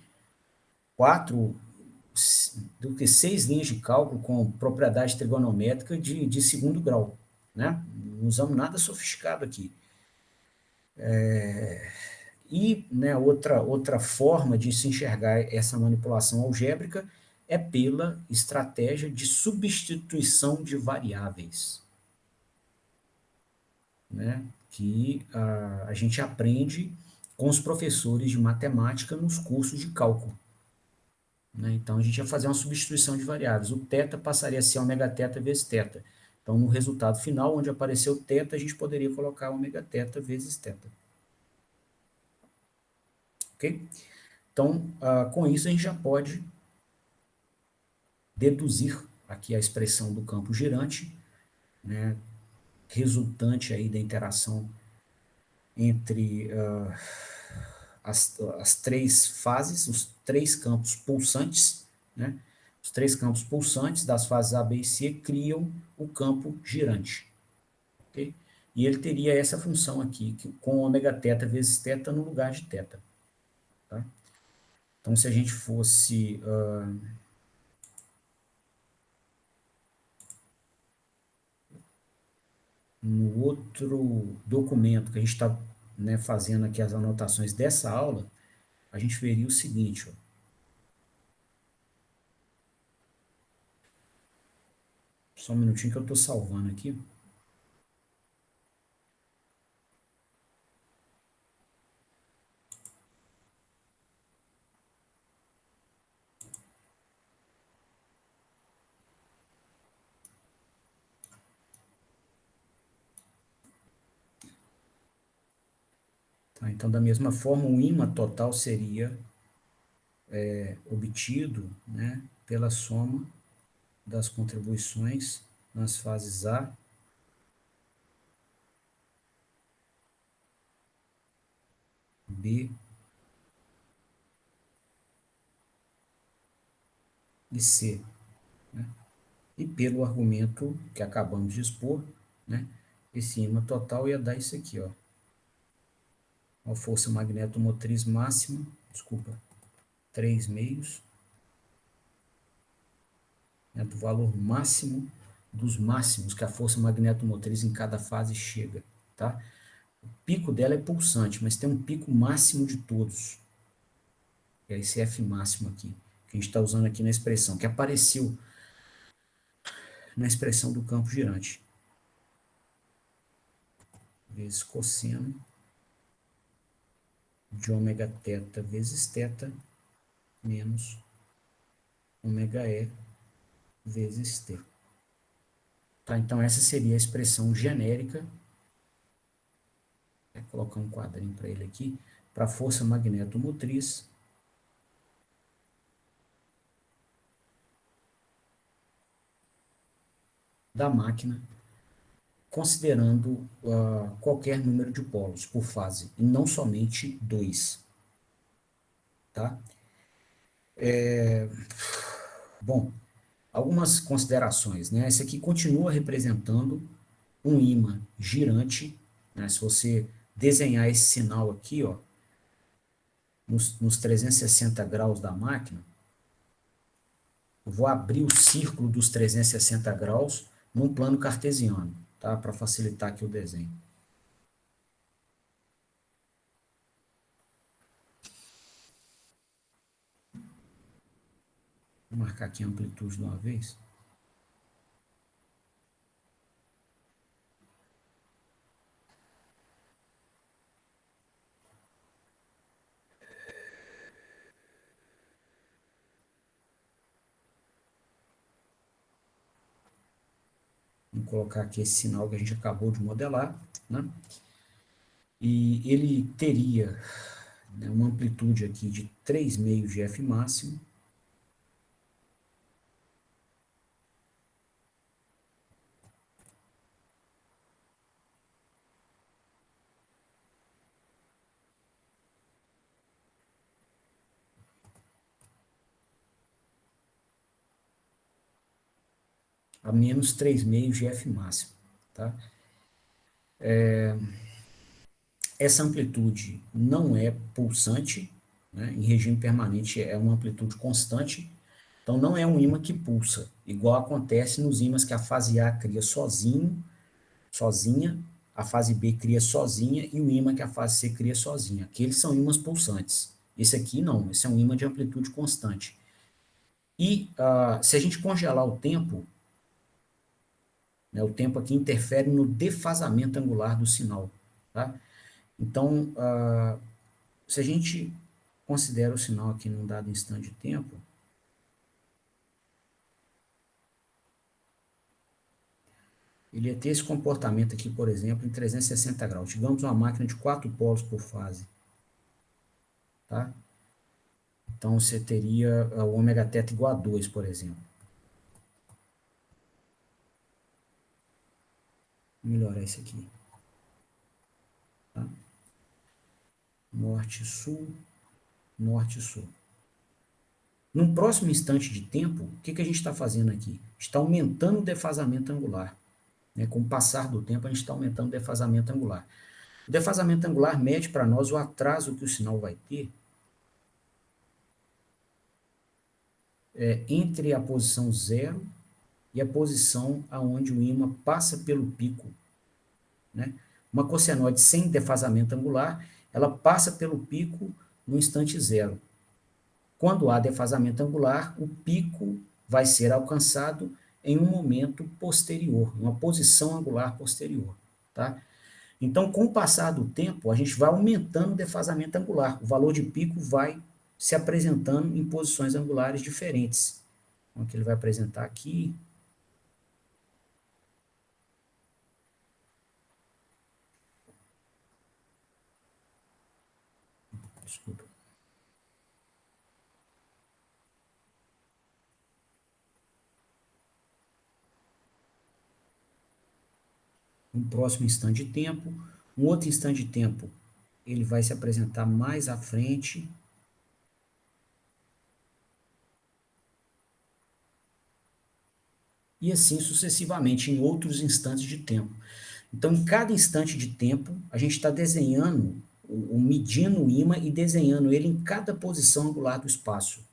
6 linhas de cálculo com propriedade trigonométrica de segundo grau. Né? Não usamos nada sofisticado aqui. E, né, outra forma de se enxergar essa manipulação algébrica é pela estratégia de substituição de variáveis, né, que a gente aprende com os professores de matemática nos cursos de cálculo. Né? Então, a gente ia fazer uma substituição de variáveis. O θ passaria a ser ômega θ vezes θ. Então, no resultado final, onde apareceu θ, a gente poderia colocar ômega θ vezes θ. Ok? Então, com isso, a gente já pode deduzir aqui a expressão do campo girante, né, resultante aí da interação entre as 3 fases, os 3 campos pulsantes, né? Os 3 campos pulsantes das fases A, B e C criam o campo girante. Okay? E ele teria essa função aqui, com ômega θ vezes θ no lugar de θ. Tá? Então, se a gente fosse... no outro documento que a gente está, né, fazendo aqui as anotações dessa aula, a gente veria o seguinte, ó. Só um minutinho que eu estou salvando aqui. Tá? Então, da mesma forma, o ímã total seria obtido, né, pela soma das contribuições nas fases A, B e C. Né? E pelo argumento que acabamos de expor, né, esse ímã total ia dar isso aqui, ó. A força magnetomotriz máxima, 3 meios, né, do valor máximo dos máximos que a força magnetomotriz em cada fase chega, tá? O pico dela é pulsante, mas tem um pico máximo de todos, que é esse F máximo aqui, que a gente está usando aqui na expressão, que apareceu na expressão do campo girante. Vezes cosseno de ômega teta vezes teta menos ômega E vezes T. Tá? Então, essa seria a expressão genérica. Vou colocar um quadrinho para ele aqui, para a força magnetomotriz da máquina, considerando qualquer número de polos por fase, e não somente 2. Tá? Bom, algumas considerações, né? Esse aqui continua representando um ímã girante, né? Se você desenhar esse sinal aqui, ó, nos 360 graus da máquina, eu vou abrir o círculo dos 360 graus num plano cartesiano, tá? Para facilitar aqui o desenho. Vou marcar aqui a amplitude de uma vez. Vamos colocar aqui esse sinal que a gente acabou de modelar, né? E ele teria, né, uma amplitude aqui de 3,5 de F máximo, a menos 3,5 de F máximo, tá? Essa amplitude não é pulsante, né? Em regime permanente é uma amplitude constante, então não é um ímã que pulsa, igual acontece nos ímãs que a fase A cria sozinha, a fase B cria sozinha e o ímã que a fase C cria sozinha. Aqueles são ímãs pulsantes. Esse aqui não, esse é um ímã de amplitude constante. E se a gente congelar o tempo, né, o tempo aqui interfere no defasamento angular do sinal, tá? Então, se a gente considera o sinal aqui num dado instante de tempo, ele ia ter esse comportamento aqui, por exemplo, em 360 graus. Digamos uma máquina de 4 polos por fase, tá? Então, você teria o ômega teta igual a 2, por exemplo. Vou melhorar isso aqui. Tá? Norte-sul, norte-sul. Num próximo instante de tempo, o que a gente está fazendo aqui? Está aumentando o defasamento angular. Né? Com o passar do tempo, a gente está aumentando o defasamento angular. O defasamento angular mede para nós o atraso que o sinal vai ter entre a posição 0 e a posição aonde o ímã passa pelo pico. Né? Uma cossenoide sem defasamento angular, ela passa pelo pico no instante 0. Quando há defasamento angular, o pico vai ser alcançado em um momento posterior, uma posição angular posterior. Tá? Então, com o passar do tempo, a gente vai aumentando o defasamento angular. O valor de pico vai se apresentando em posições angulares diferentes. Então, aqui ele vai apresentar aqui. Desculpa. Um próximo instante de tempo. Um outro instante de tempo, ele vai se apresentar mais à frente. E assim sucessivamente, em outros instantes de tempo. Então, em cada instante de tempo, a gente está desenhando, medindo o ímã e desenhando ele em cada posição angular do espaço.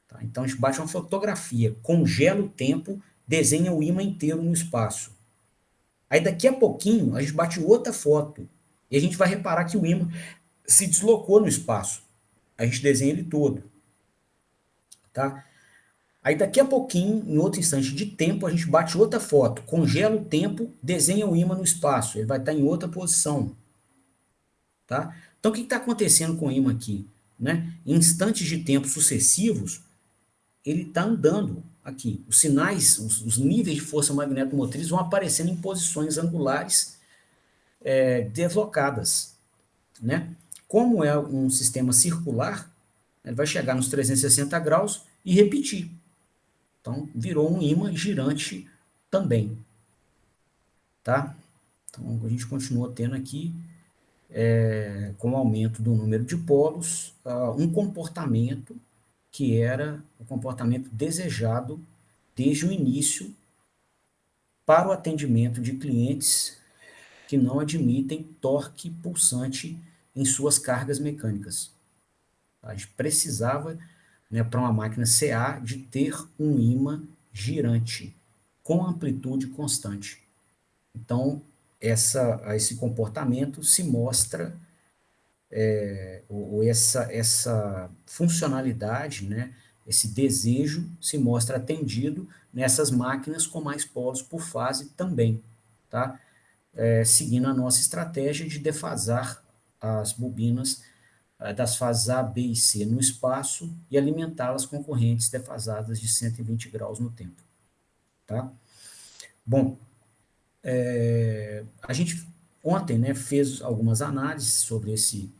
Tá? Então, a gente bate uma fotografia, congela o tempo, desenha o ímã inteiro no espaço. Aí daqui a pouquinho a gente bate outra foto e a gente vai reparar que o ímã se deslocou no espaço. A gente desenha ele todo, tá? Aí daqui a pouquinho, em outro instante de tempo, a gente bate outra foto, congela o tempo, desenha o ímã no espaço, ele vai estar em outra posição, tá? Então o que está acontecendo com o ímã aqui? Né? Em instantes de tempo sucessivos, ele está andando aqui. Os sinais, os níveis de força magnetomotriz vão aparecendo em posições angulares deslocadas, né? Como é um sistema circular, ele vai chegar nos 360 graus e repetir. Então, virou um ímã girante também, tá? Então, a gente continua tendo aqui, com o aumento do número de polos, um comportamento que era o comportamento desejado desde o início para o atendimento de clientes que não admitem torque pulsante em suas cargas mecânicas. A gente precisava, né, para uma máquina CA, de ter um ímã girante com amplitude constante. Então, esse comportamento se mostra, ou essa funcionalidade, né, esse desejo se mostra atendido nessas máquinas com mais polos por fase também, tá? Seguindo a nossa estratégia de defasar as bobinas das fases A, B e C no espaço e alimentá-las com correntes defasadas de 120 graus no tempo, tá? Bom, a gente ontem, né, fez algumas análises sobre esse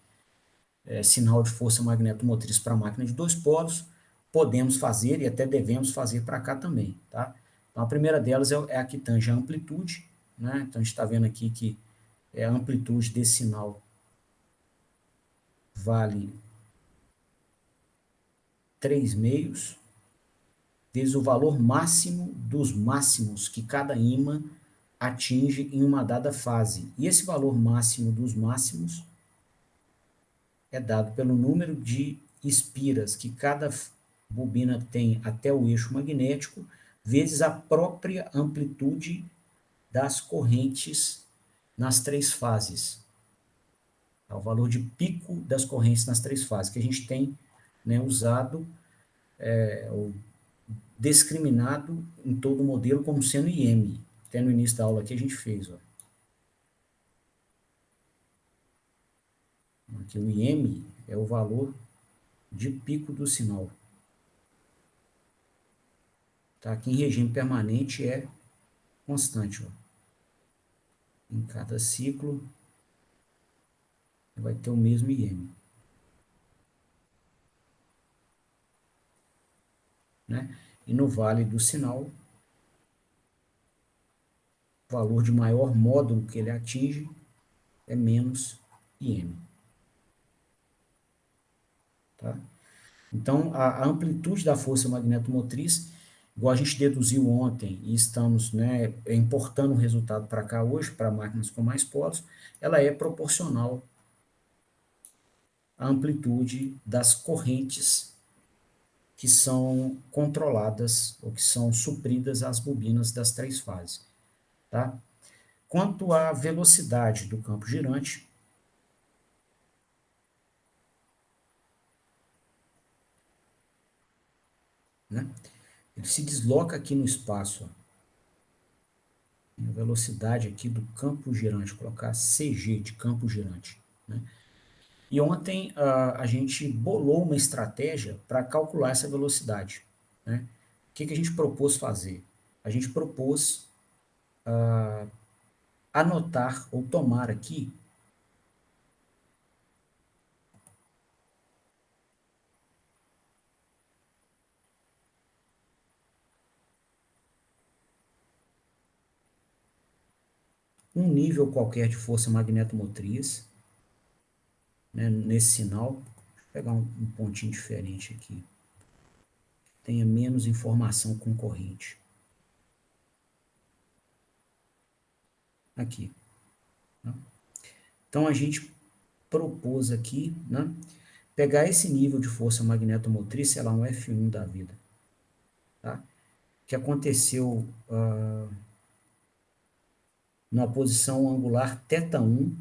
sinal de força magnetomotriz para a máquina de dois polos. Podemos fazer e até devemos fazer para cá também, tá? Então, a primeira delas é a que tange a amplitude, né? Então, a gente está vendo aqui que a amplitude desse sinal vale 3 meios, vezes o valor máximo dos máximos que cada ímã atinge em uma dada fase. E esse valor máximo dos máximos é dado pelo número de espiras que cada bobina tem até o eixo magnético, vezes a própria amplitude das correntes nas três fases. É o valor de pico das correntes nas três fases, que a gente tem, né, usado, ou discriminado em todo o modelo como sendo IM. Até no início da aula aqui a gente fez. Ó. Aqui o IM é o valor de pico do sinal. Tá? Aqui em regime permanente é constante. Ó. Em cada ciclo vai ter o mesmo IM. Né? E no vale do sinal, o valor de maior módulo que ele atinge é menos IM. Tá? Então, a amplitude da força magnetomotriz, igual a gente deduziu ontem e estamos, né, importando o resultado para cá hoje, para máquinas com mais polos, ela é proporcional à amplitude das correntes que são controladas ou que são supridas às bobinas das três fases. Tá? Quanto à velocidade do campo girante, né? Ele se desloca aqui no espaço. Ó. A velocidade aqui do campo girante, vou colocar CG de campo girante. Né? E ontem a gente bolou uma estratégia para calcular essa velocidade. Né? O que a gente propôs fazer? A gente propôs anotar ou tomar aqui um nível qualquer de força magnetomotriz, né, nesse sinal. Vou pegar um pontinho diferente aqui. Tenha menos informação concorrente. Aqui. Né? Então, a gente propôs aqui, né, pegar esse nível de força magnetomotriz, sei lá, um F1 da vida. Tá? que aconteceu numa posição angular θ1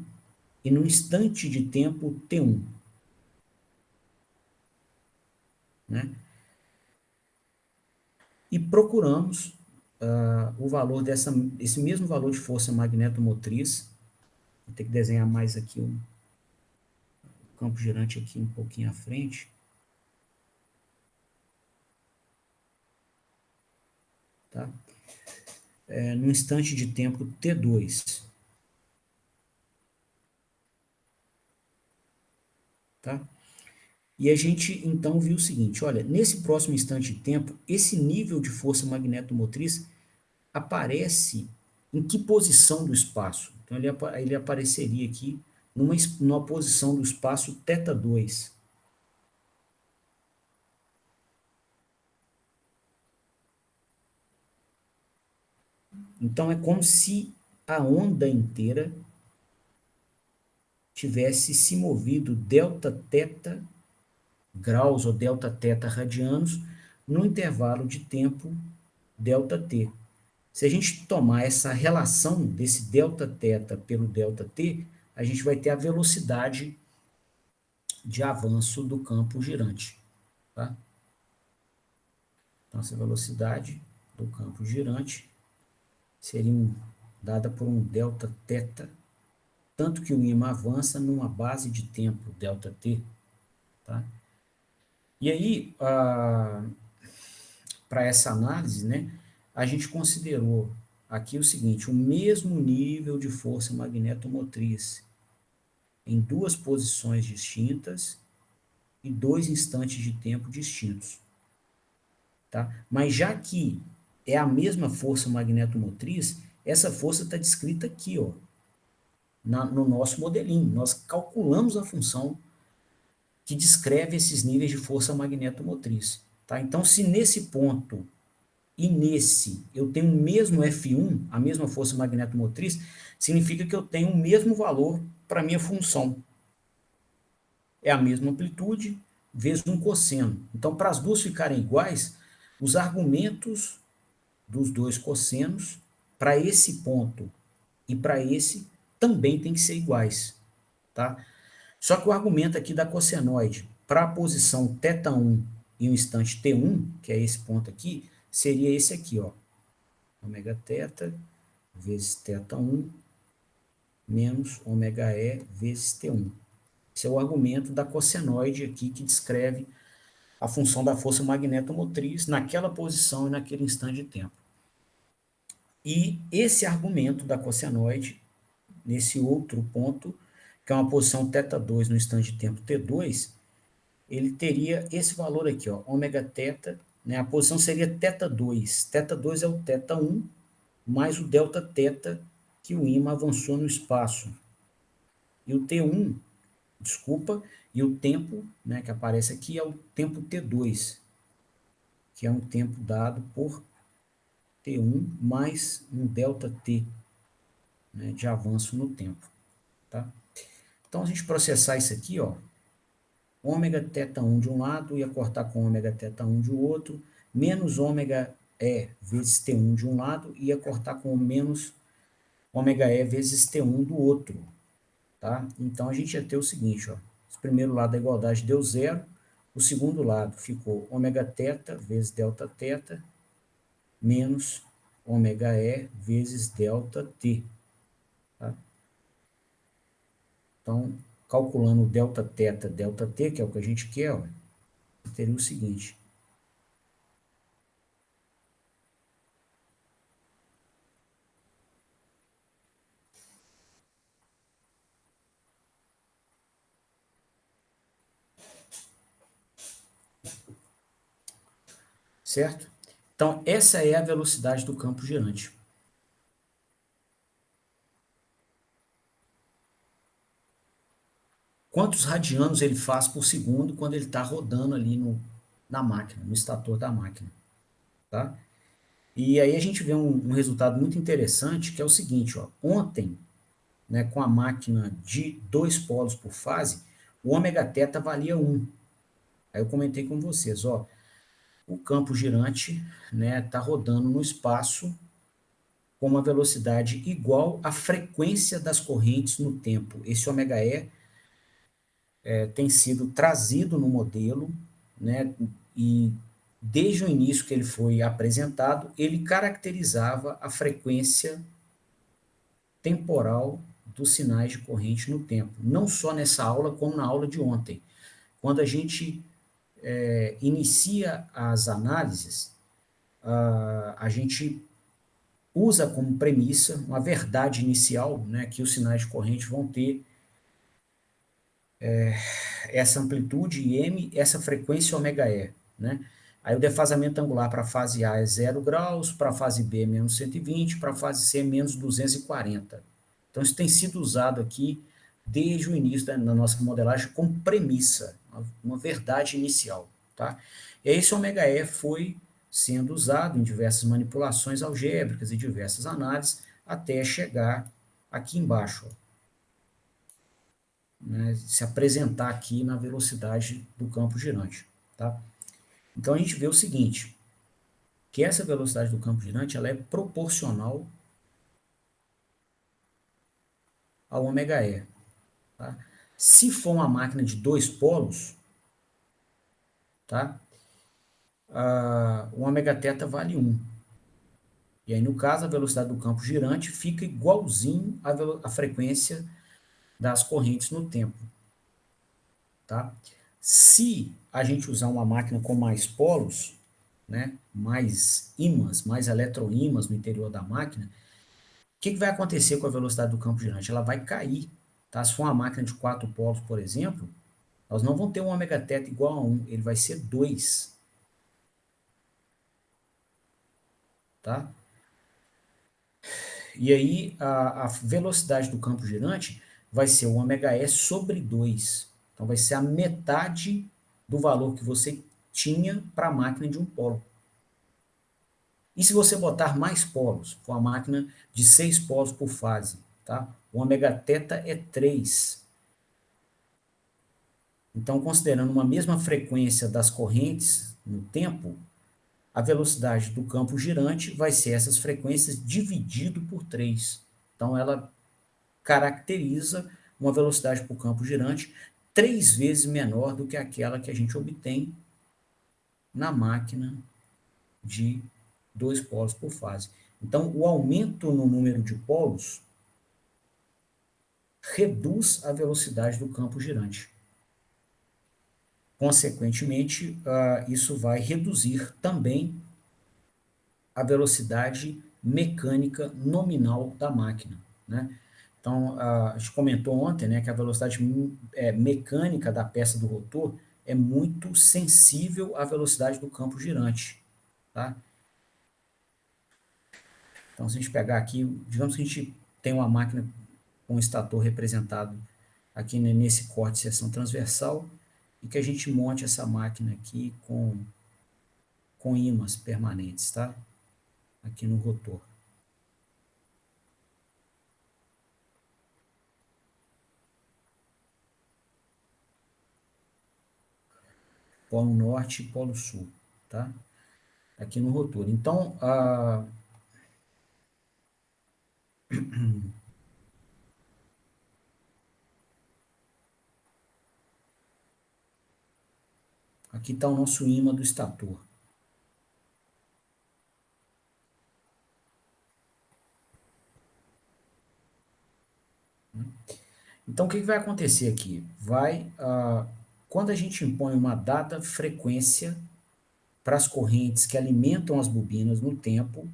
e num instante de tempo T1. Né? E procuramos o valor esse mesmo valor de força magnetomotriz. Vou ter que desenhar mais aqui o campo girante aqui um pouquinho à frente. Tá? No instante de tempo T2. Tá? E a gente, então, viu o seguinte, olha, nesse próximo instante de tempo, esse nível de força magnetomotriz aparece em que posição do espaço? Então, ele apareceria aqui numa posição do espaço θ2. Então, é como se a onda inteira tivesse se movido Δθ graus ou Δθ radianos no intervalo de tempo ΔT. Se a gente tomar essa relação desse Δθ pelo ΔT, a gente vai ter a velocidade de avanço do campo girante. Tá? Então, essa velocidade do campo girante seria dada por um Δθ, tanto que o ímã avança numa base de tempo, ΔT. Tá? E aí, para essa análise, né, a gente considerou aqui o seguinte, o mesmo nível de força magnetomotriz em duas posições distintas e dois instantes de tempo distintos. Tá? Mas já que é a mesma força magnetomotriz, essa força está descrita aqui, ó, no nosso modelinho. Nós calculamos a função que descreve esses níveis de força magnetomotriz. Tá? Então, se nesse ponto e nesse eu tenho o mesmo F1, a mesma força magnetomotriz, significa que eu tenho o mesmo valor para a minha função. É a mesma amplitude vezes um cosseno. Então, para as duas ficarem iguais, os argumentos dos dois cossenos para esse ponto e para esse também tem que ser iguais. Tá? Só que o argumento aqui da cossenoide para a posição θ1 e o instante T1, que é esse ponto aqui, seria esse aqui, ó. Ômega θ vezes θ1 menos ômega E vezes T1. Esse é o argumento da cossenoide aqui que descreve a função da força magnetomotriz naquela posição e naquele instante de tempo. E esse argumento da cossenoide, nesse outro ponto, que é uma posição θ2 no instante de tempo T2, ele teria esse valor aqui, ó, ômega θ, né, a posição seria θ2. θ2 é o θ1 mais o Δθ que o ímã avançou no espaço. E o T1, desculpa, e o tempo, né, que aparece aqui é o tempo T2, que é um tempo dado por T1 mais um ΔT, né, de avanço no tempo. Tá? Então, a gente processar isso aqui, ó, ômega θ1 de um lado ia cortar com ômega θ1 de outro, menos ômega E vezes T1 de um lado ia cortar com menos ômega E vezes T1 do outro. Tá? Então, a gente ia ter o seguinte, ó, o primeiro lado da igualdade deu zero, o segundo lado ficou ômega θ vezes Δθ menos ômega E vezes ΔT. Tá? Então, calculando Δθ, ΔT, que é o que a gente quer, ó, teria o seguinte. Certo? Então, essa é a velocidade do campo girante. Quantos radianos ele faz por segundo quando ele está rodando ali na máquina, no estator da máquina. Tá? E aí a gente vê um resultado muito interessante, que é o seguinte, ó, ontem, né, com a máquina de 2 polos por fase, o ômega θ valia 1. Aí eu comentei com vocês, ó, o campo girante, né, está rodando no espaço com uma velocidade igual à frequência das correntes no tempo. Esse ômega-e tem sido trazido no modelo, né, e desde o início que ele foi apresentado, ele caracterizava a frequência temporal dos sinais de corrente no tempo. Não só nessa aula, como na aula de ontem. Quando a gente inicia as análises, a gente usa como premissa uma verdade inicial, né, que os sinais de corrente vão ter essa amplitude m, essa frequência ômega-e, né? Aí o defasamento angular para a fase A é 0 graus, para a fase B é menos 120, para a fase C é menos 240. Então isso tem sido usado aqui desde o início da nossa modelagem como premissa, uma verdade inicial, tá? E esse ômega-e foi sendo usado em diversas manipulações algébricas e diversas análises até chegar aqui embaixo, ó, né, se apresentar aqui na velocidade do campo girante, tá? Então a gente vê o seguinte, que essa velocidade do campo girante ela é proporcional ao ômega-e, tá? Se for uma máquina de dois polos, tá? O ômega θ vale 1. E aí, no caso, a velocidade do campo girante fica igualzinho à frequência das correntes no tempo, tá? Se a gente usar uma máquina com mais polos, né, mais ímãs, mais eletroímãs no interior da máquina, o que vai acontecer com a velocidade do campo girante? Ela vai cair, tá? Se for uma máquina de 4 polos, por exemplo, nós não vamos ter um ômega θ igual a 1, ele vai ser 2, tá? E aí a velocidade do campo girante vai ser o ômega-e sobre 2. Então vai ser a metade do valor que você tinha para a máquina de um polo. E se você botar mais polos, for uma máquina de 6 polos por fase, tá? O ômega θ é 3. Então, considerando uma mesma frequência das correntes no tempo, a velocidade do campo girante vai ser essas frequências dividido por 3. Então, ela caracteriza uma velocidade por campo girante 3 vezes menor do que aquela que a gente obtém na máquina de 2 polos por fase. Então, o aumento no número de polos reduz a velocidade do campo girante. Consequentemente, isso vai reduzir também a velocidade mecânica nominal da máquina, né? Então, a gente comentou ontem, né, que a velocidade mecânica da peça do rotor é muito sensível à velocidade do campo girante, tá? Então, se a gente pegar aqui, digamos que a gente tem uma máquina com um estator representado aqui nesse corte de seção transversal e que a gente monte essa máquina aqui com ímãs permanentes, tá? Aqui no rotor. Polo norte e polo sul, tá? Aqui no rotor. Então, aqui está o nosso ímã do estator. Então, o que vai acontecer aqui? Quando a gente impõe uma dada frequência para as correntes que alimentam as bobinas no tempo,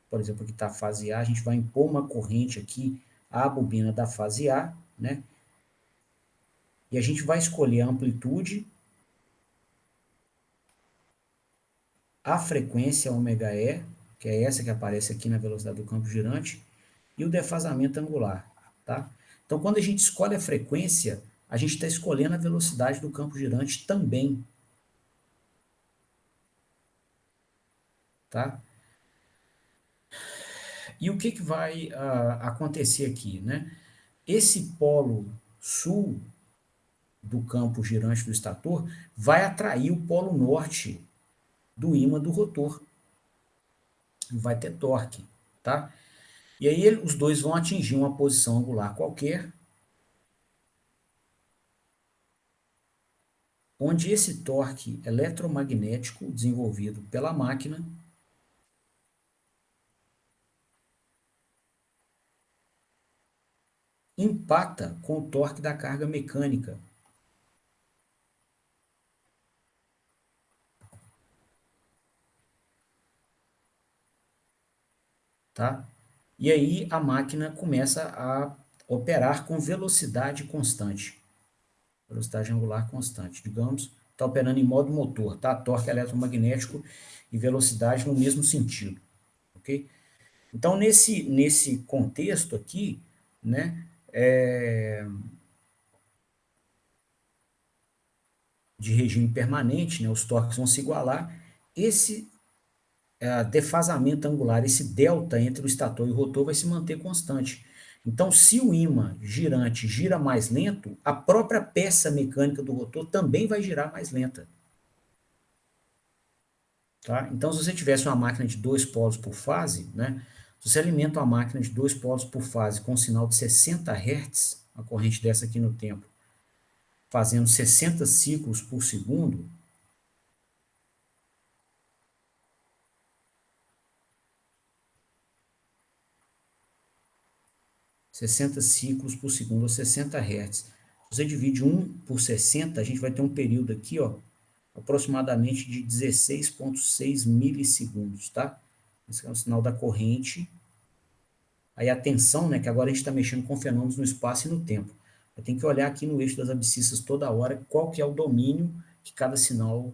por exemplo, aqui está a fase A, a gente vai impor uma corrente aqui à bobina da fase A, né? E a gente vai escolher a amplitude, a frequência ômega-e, que é essa que aparece aqui na velocidade do campo girante, e o defasamento angular, tá? Então, quando a gente escolhe a frequência, a gente está escolhendo a velocidade do campo girante também, tá? E o que vai acontecer aqui, né? Esse polo sul do campo girante do estator vai atrair o polo norte do ímã do rotor. Vai ter torque, tá? E aí os dois vão atingir uma posição angular qualquer, onde esse torque eletromagnético desenvolvido pela máquina empata com o torque da carga mecânica. Tá? E aí a máquina começa a operar com velocidade constante, velocidade angular constante. Digamos, está operando em modo motor, tá? Torque eletromagnético e velocidade no mesmo sentido, ok? Então, nesse contexto aqui, né, de regime permanente, né, os torques vão se igualar, esse defasamento angular, esse delta entre o estator e o rotor vai se manter constante. Então, se o ímã girante gira mais lento, a própria peça mecânica do rotor também vai girar mais lenta. Tá? Então, se você tivesse uma máquina de 2 polos por fase, né, se você alimenta uma máquina de 2 polos por fase com um sinal de 60 Hz, uma corrente dessa aqui no tempo, fazendo 60 ciclos por segundo, 60 ciclos por segundo, ou 60 Hz. Se você divide 1 por 60, a gente vai ter um período aqui, ó, aproximadamente de 16,6 milissegundos, tá? Esse é o sinal da corrente. Aí a tensão, né, que agora a gente está mexendo com fenômenos no espaço e no tempo. Eu tenho que olhar aqui no eixo das abscissas toda hora qual que é o domínio que cada sinal,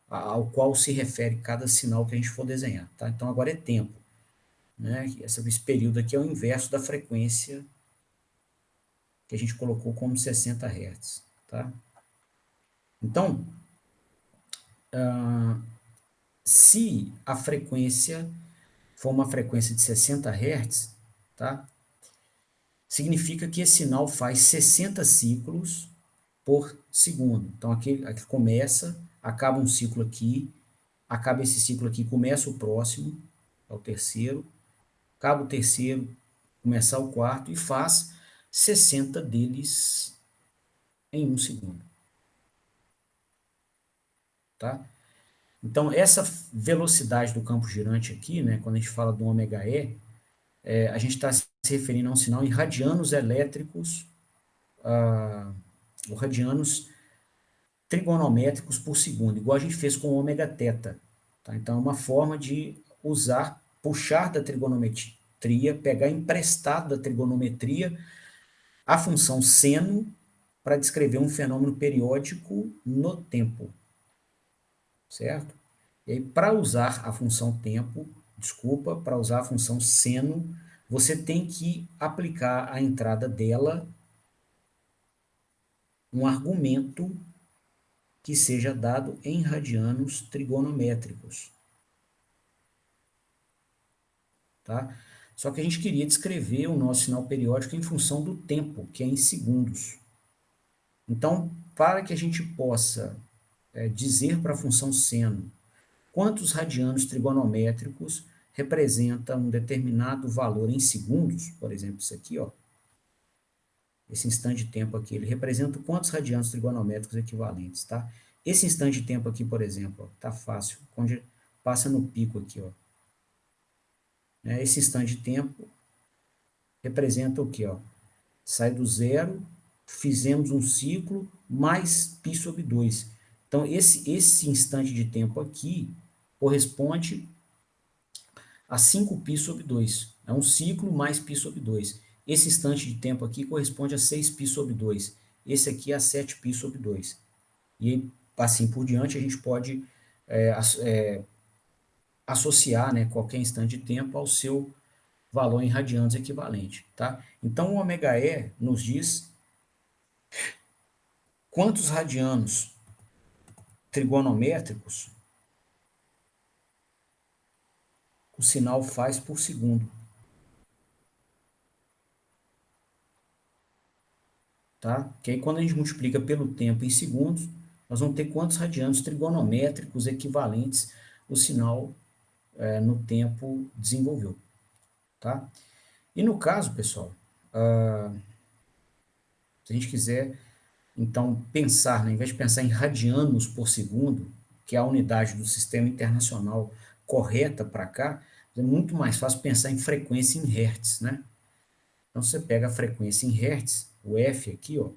ao qual se refere cada sinal que a gente for desenhar, tá? Então agora é tempo, né? Esse período aqui é o inverso da frequência que a gente colocou como 60 Hz, tá? Então, se a frequência for uma frequência de 60 Hz, tá? Significa que esse sinal faz 60 ciclos por segundo. Então, aqui começa, acaba um ciclo aqui, acaba esse ciclo aqui, começa o próximo, é o terceiro, acaba o terceiro, começa o quarto, e faz 60 deles em um segundo. Tá? Então, essa velocidade do campo girante aqui, né, quando a gente fala do ômega E, a gente está se referindo a um sinal em radianos elétricos, ou radianos trigonométricos por segundo, igual a gente fez com o ômega teta. Tá? Então, é uma forma de usar, puxar da trigonometria, pegar emprestado da trigonometria a função seno para descrever um fenômeno periódico no tempo, certo? E aí, para usar a função tempo, desculpa, para usar a função seno, você tem que aplicar à entrada dela um argumento que seja dado em radianos trigonométricos, tá? Só que a gente queria descrever o nosso sinal periódico em função do tempo, que é em segundos. Então, para que a gente possa dizer para a função seno quantos radianos trigonométricos representa um determinado valor em segundos, por exemplo, isso aqui, ó, esse instante de tempo aqui, ele representa quantos radianos trigonométricos equivalentes, tá? Esse instante de tempo aqui, por exemplo, ó, tá fácil, onde passa no pico aqui, ó. Esse instante de tempo representa o quê, ó? Sai do zero, fizemos um ciclo, mais π sobre 2. Então, esse instante de tempo aqui corresponde a 5π sobre 2. É um ciclo mais π sobre 2. Esse instante de tempo aqui corresponde a 6π sobre 2. Esse aqui é a 7π sobre 2. E assim por diante, a gente pode associar, né, qualquer instante de tempo ao seu valor em radianos equivalente. Tá? Então, o ômega E nos diz quantos radianos trigonométricos o sinal faz por segundo. Tá? Que aí quando a gente multiplica pelo tempo em segundos, nós vamos ter quantos radianos trigonométricos equivalentes o sinal no tempo desenvolveu, tá? E no caso, pessoal, se a gente quiser, então, pensar, né, ao invés de pensar em radianos por segundo, que é a unidade do sistema internacional correta para cá, é muito mais fácil pensar em frequência em hertz, né? Então, você pega a frequência em hertz, o F aqui, ó,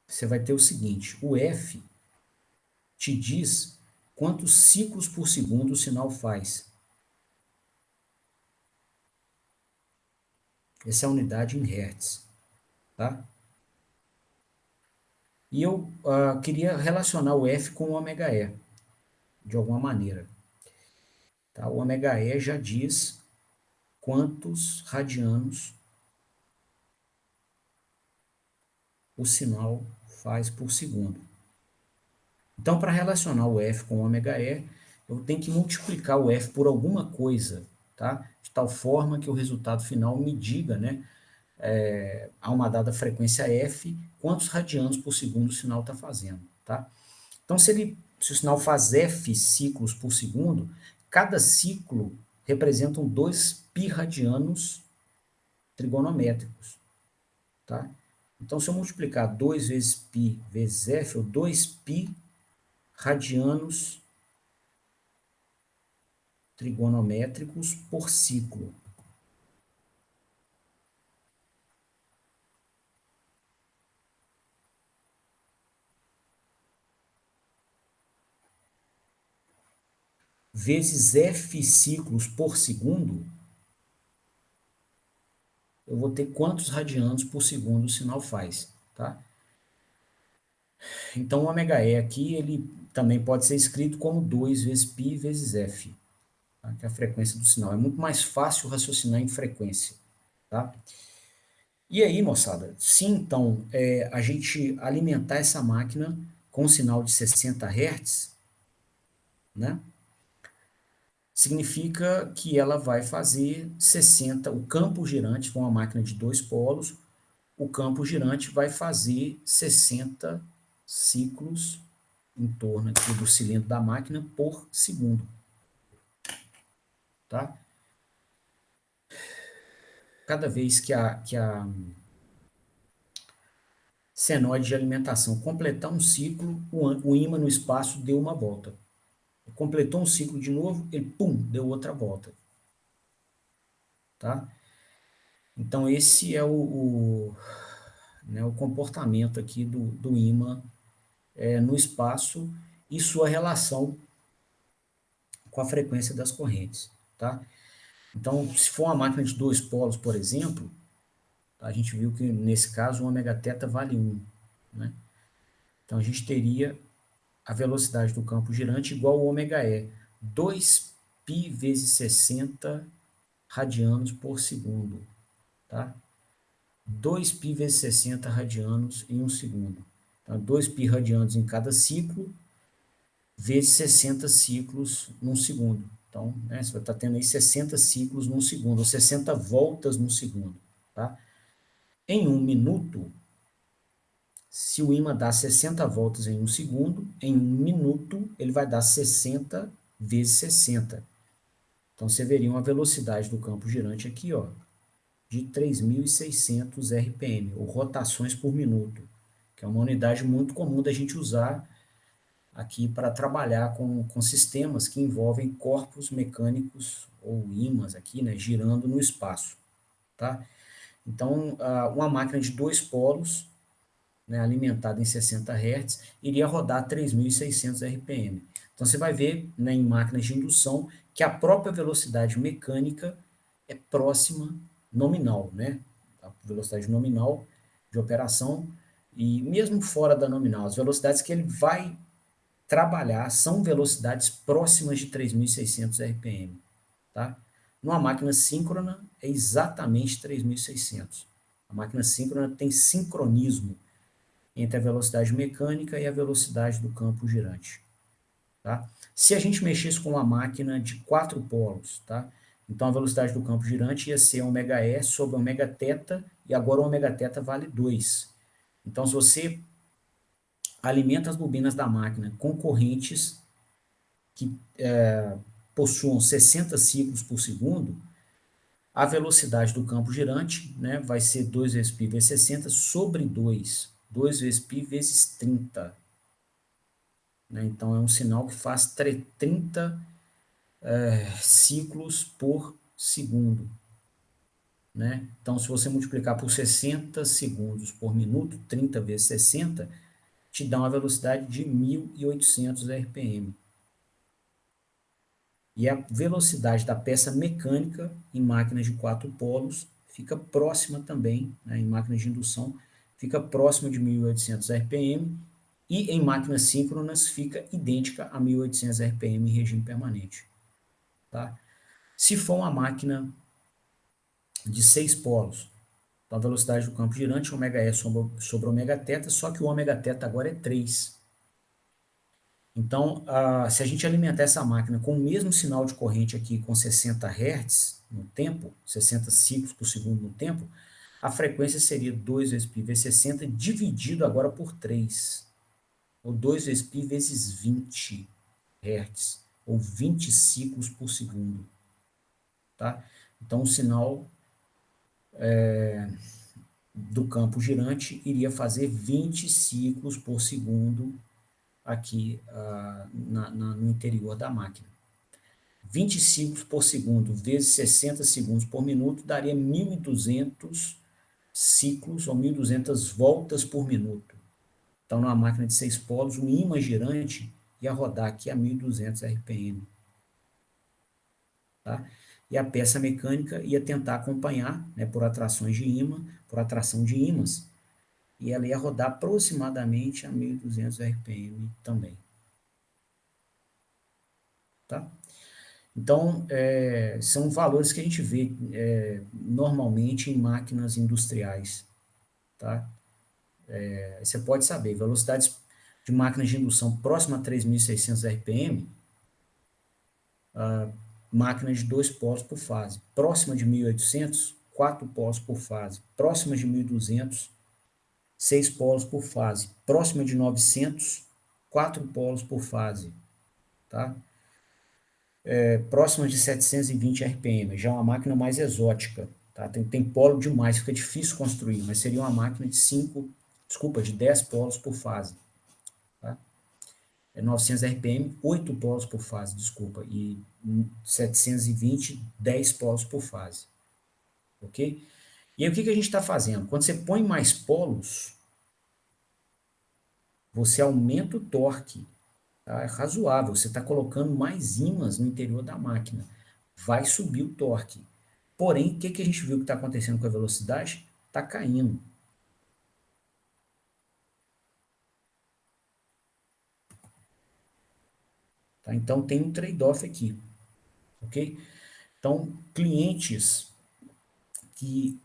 você vai ter o seguinte, o F te diz quantos ciclos por segundo o sinal faz. Essa é a unidade em hertz, tá? E eu queria relacionar o F com o ômega E, de alguma maneira. Tá? O ômega E já diz quantos radianos o sinal faz por segundo. Então, para relacionar o F com o ômega E, eu tenho que multiplicar o F por alguma coisa, tá? De tal forma que o resultado final me diga, né, a uma dada frequência F, quantos radianos por segundo o sinal está fazendo, tá? Então, se o sinal faz F ciclos por segundo, cada ciclo representa 2 pi radianos trigonométricos, tá? Então, se eu multiplicar 2 vezes π vezes F, ou 2π radianos trigonométricos por ciclo. Vezes F ciclos por segundo, eu vou ter quantos radianos por segundo o sinal faz, tá? Então, o ômega E aqui, ele também pode ser escrito como 2 vezes π vezes F, tá? Que é a frequência do sinal. É muito mais fácil raciocinar em frequência, tá? E aí, moçada, se então a gente alimentar essa máquina com um sinal de 60 Hz, né? Significa que ela vai fazer 60, o campo girante, com uma máquina de 2 polos, o campo girante vai fazer 60 ciclos em torno aqui do cilindro da máquina por segundo, tá? Cada vez que a senoide de alimentação completar um ciclo, o ímã no espaço deu uma volta. Completou um ciclo de novo, ele, pum, deu outra volta, tá? Então, esse é né, o comportamento aqui do ímã no espaço e sua relação com a frequência das correntes, tá? Então, se for uma máquina de 2 polos, por exemplo, a gente viu que nesse caso o ômega θ vale 1, né? Então, a gente teria a velocidade do campo girante igual ao ômega E, 2π vezes 60 radianos por segundo, tá? 2π vezes 60 radianos em um segundo. Então, 2π radianos em cada ciclo, vezes 60 ciclos num segundo. Então, né, você vai estar tendo aí 60 ciclos num segundo, ou 60 voltas num segundo, tá? Em um minuto, se o ímã dá 60 voltas em um segundo, em um minuto ele vai dar 60 vezes 60. Então, você veria uma velocidade do campo girante aqui, ó, de 3.600 RPM, ou rotações por minuto, que é uma unidade muito comum da gente usar aqui para trabalhar com sistemas que envolvem corpos mecânicos ou ímãs aqui, né, girando no espaço, tá? Então, uma máquina de 2 polos, né, alimentada em 60 Hz, iria rodar 3.600 RPM. Então, você vai ver, né, em máquinas de indução que a própria velocidade mecânica é próxima nominal, né? A velocidade nominal de operação, e mesmo fora da nominal, as velocidades que ele vai trabalhar são velocidades próximas de 3.600 RPM, tá? Numa máquina síncrona é exatamente 3.600. A máquina síncrona tem sincronismo entre a velocidade mecânica e a velocidade do campo girante, tá? Se a gente mexesse com uma máquina de 4 polos, tá? Então a velocidade do campo girante ia ser ômega E sobre ômega θ, e agora o ômega θ vale 2. Então, se você alimenta as bobinas da máquina com correntes que possuam 60 ciclos por segundo, a velocidade do campo girante, né, vai ser 2 vezes π vezes 60 sobre 2 vezes π vezes 30. Né? Então, é um sinal que faz 30 ciclos por segundo. Né? Então, se você multiplicar por 60 segundos por minuto, 30 vezes 60, te dá uma velocidade de 1.800 RPM. E a velocidade da peça mecânica em máquinas de 4 polos fica próxima também, né, em máquinas de indução, fica próxima de 1.800 RPM, e em máquinas síncronas fica idêntica a 1.800 RPM em regime permanente. Tá? Se for uma máquina de 6 polos, então a velocidade do campo girante, ômega-E sobre ômega-θ, só que o ômega-θ agora é 3. Então, se a gente alimentar essa máquina com o mesmo sinal de corrente aqui, com 60 Hz no tempo, 60 ciclos por segundo no tempo, a frequência seria 2 vezes π vezes 60 dividido agora por 3, ou 2 vezes π vezes 20 Hz, ou 20 ciclos por segundo. Tá? Então, o sinal do campo girante iria fazer 20 ciclos por segundo aqui no interior da máquina. 20 ciclos por segundo vezes 60 segundos por minuto daria 1.200 ciclos ou 1.200 voltas por minuto. Então, numa máquina de 6 polos, um ímã girante ia rodar aqui a 1.200 RPM. Tá? E a peça mecânica ia tentar acompanhar, né, por atrações de ímã, por atração de ímãs, e ela ia rodar aproximadamente a 1.200 RPM também. Tá? Então, são valores que a gente vê normalmente em máquinas industriais. Tá? Você pode saber, velocidades de máquinas de indução próxima a 3.600 RPM, máquina de 2 polos por fase. Próxima de 1.800, 4 polos por fase. Próxima de 1.200, 6 polos por fase. Próxima de 900, 4 polos por fase. Tá? Próxima de 720 RPM, já é uma máquina mais exótica. Tá? Tem polo demais, fica difícil construir, mas seria uma máquina de 10 polos por fase. Tá? 900 RPM, 8 polos por fase, desculpa, e 720, 10 polos por fase. Ok? E aí o que a gente está fazendo? Quando você põe mais polos, você aumenta o torque. Tá? É razoável, você está colocando mais ímãs no interior da máquina. Vai subir o torque. Porém, o que a gente viu que está acontecendo com a velocidade? Está caindo. Tá? Então, tem um trade-off aqui. Ok? Então, clientes que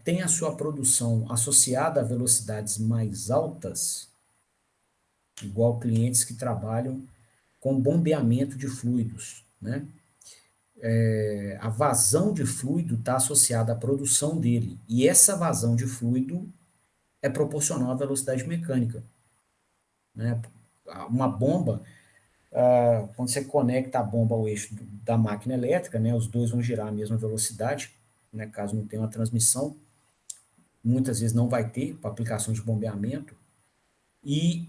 têm a sua produção associada a velocidades mais altas, igual clientes que trabalham com bombeamento de fluidos, né? A vazão de fluido está associada à produção dele, e essa vazão de fluido é proporcional à velocidade mecânica. Né? Uma bomba, quando você conecta a bomba ao eixo da máquina elétrica, né, os dois vão girar a mesma velocidade, né, caso não tenha uma transmissão, muitas vezes não vai ter, para aplicações de bombeamento, e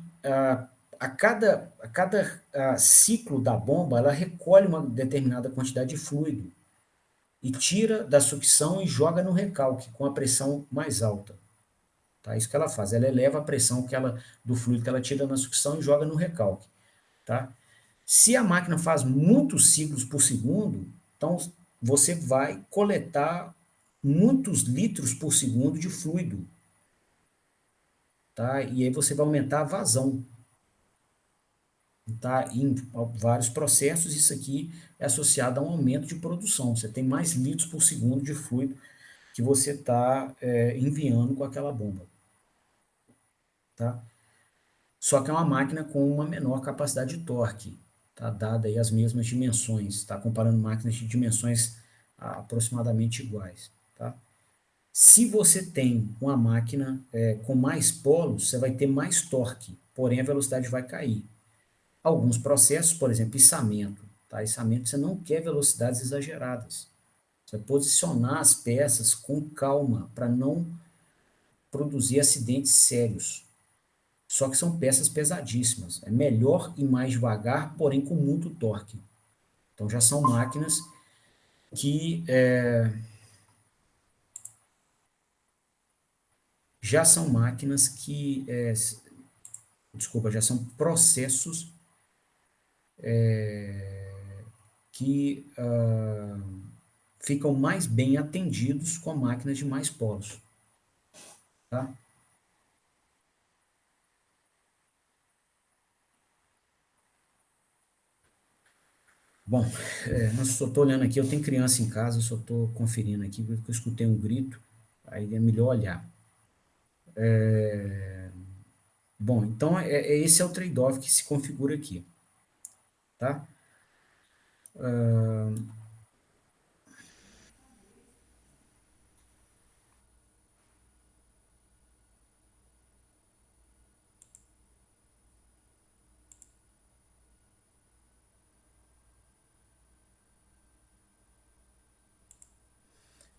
a cada ciclo da bomba, ela recolhe uma determinada quantidade de fluido, e tira da sucção e joga no recalque, com a pressão mais alta. Tá? Isso que ela faz, ela eleva a pressão do fluido que ela tira na sucção e joga no recalque. Tá? Se a máquina faz muitos ciclos por segundo, então você vai coletar muitos litros por segundo de fluido. Tá? E aí você vai aumentar a vazão. Tá? Em vários processos, isso aqui é associado a um aumento de produção. Você tem mais litros por segundo de fluido que você está enviando com aquela bomba. Tá? Só que é uma máquina com uma menor capacidade de torque, tá? Dada aí as mesmas dimensões, está comparando máquinas de dimensões aproximadamente iguais. Tá? Se você tem uma máquina com mais polos, você vai ter mais torque. porém a velocidade vai cair. Alguns processos, por exemplo, içamento, tá? Içamento você não quer velocidades exageradas. Você vai posicionar as peças com calma para não produzir acidentes sérios. Só que são peças pesadíssimas. É melhor ir mais devagar, porém com muito torque. Então já são máquinas que já são máquinas que desculpa, já são processos que ficam mais bem atendidos com máquinas de mais polos, tá? Bom, eu só estou olhando aqui, eu tenho criança em casa, eu só estou conferindo aqui, porque eu escutei um grito, aí é melhor olhar. Bom, então esse é o trade-off que se configura aqui, tá?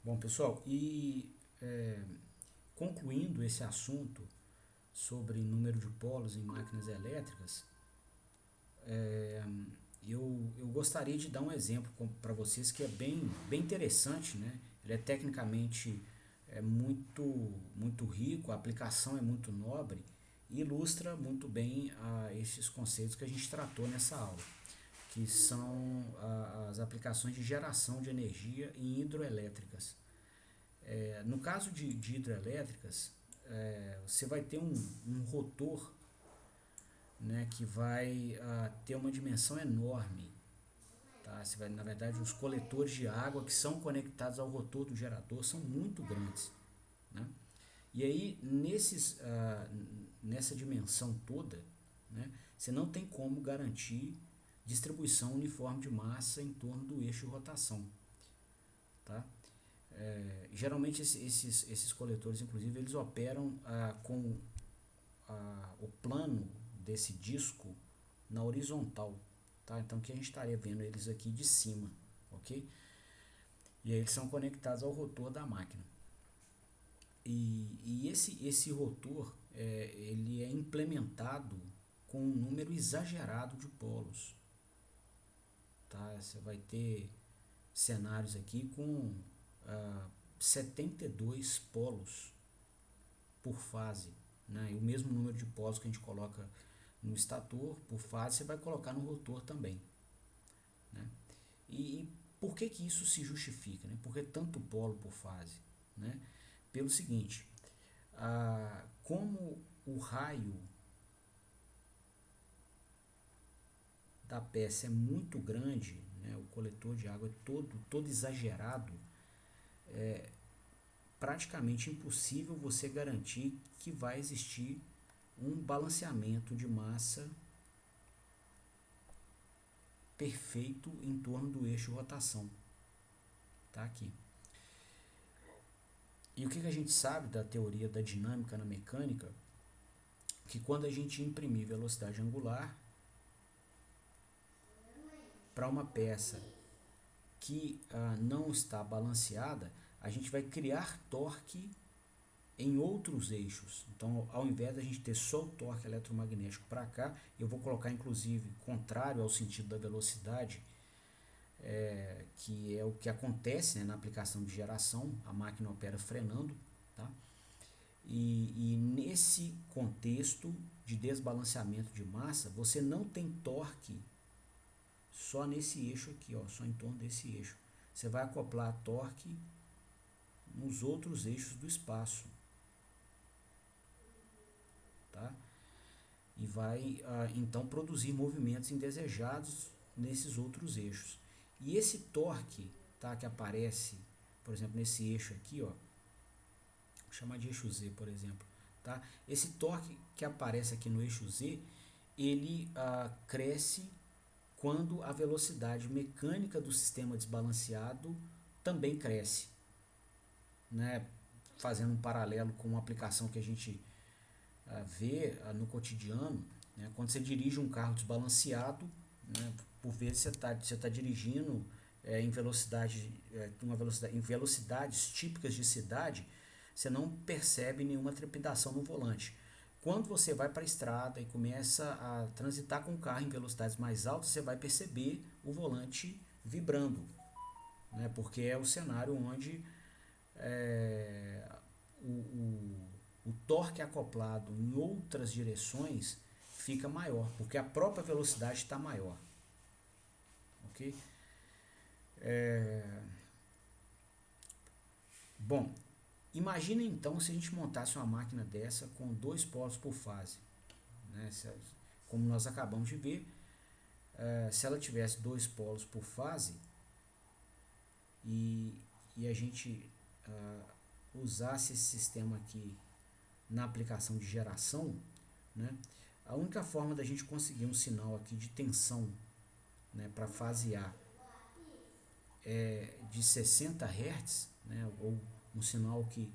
Bom, pessoal, e concluindo esse assunto sobre número de polos em máquinas elétricas, eu gostaria de dar um exemplo para vocês que é bem interessante, né? Ele é tecnicamente muito rico, a aplicação é muito nobre e ilustra muito bem esses conceitos que a gente tratou nessa aula, que são as aplicações de geração de energia em hidroelétricas. No caso de hidroelétricas, você vai ter um rotor, né, que vai ter uma dimensão enorme. Tá? Você vai, na verdade, os coletores de água que são conectados ao rotor do gerador são muito grandes. Né? E aí, nessa dimensão toda, né, você não tem como garantir distribuição uniforme de massa em torno do eixo de rotação. Tá? Geralmente esses coletores, inclusive, eles operam com o plano desse disco na horizontal. Tá? Então aqui a gente estaria vendo eles aqui de cima, ok? E aí eles são conectados ao rotor da máquina. E esse rotor ele é implementado com um número exagerado de polos. Tá? Você vai ter cenários aqui com 72 polos por fase. Né? E o mesmo número de polos que a gente coloca no estator por fase, você vai colocar no rotor também. Né? E por que isso se justifica? Né? Por que tanto polo por fase? Né? Pelo seguinte, como o raio da peça é muito grande, né? O coletor de água é todo exagerado, praticamente impossível você garantir que vai existir um balanceamento de massa perfeito em torno do eixo de rotação. Tá aqui. E o que a gente sabe da teoria da dinâmica na mecânica? Que quando a gente imprimir velocidade angular para uma peça que não está balanceada, a gente vai criar torque em outros eixos. Então, ao invés da gente ter só o torque eletromagnético para cá, eu vou colocar inclusive contrário ao sentido da velocidade, que é o que acontece, né, na aplicação de geração, a máquina opera frenando, tá? E nesse contexto de desbalanceamento de massa, você não tem torque só nesse eixo aqui, ó, só em torno desse eixo. Você vai acoplar torque nos outros eixos do espaço, tá? E vai então produzir movimentos indesejados nesses outros eixos. E esse torque, tá, que aparece, por exemplo, nesse eixo aqui, ó, vou chamar de eixo Z, por exemplo, tá? Esse torque que aparece aqui no eixo Z, ele cresce quando a velocidade mecânica do sistema desbalanceado também cresce, né? Fazendo um paralelo com uma aplicação que a gente vê no cotidiano, né, quando você dirige um carro desbalanceado, né, por vezes você tá dirigindo em velocidade, em velocidades típicas de cidade, você não percebe nenhuma trepidação no volante. Quando você vai para a estrada e começa a transitar com o carro em velocidades mais altas, você vai perceber o volante vibrando, né? Porque é o cenário onde é, o torque acoplado em outras direções fica maior, porque a própria velocidade está maior. Ok? Bom, imagina então se a gente montasse uma máquina dessa com dois polos por fase, né? Como nós acabamos de ver, se ela tivesse dois polos por fase e, e a gente usasse esse sistema aqui na aplicação de geração, né? A única forma da gente conseguir um sinal aqui de tensão, né, para fase A de 60 Hz, né, ou um sinal que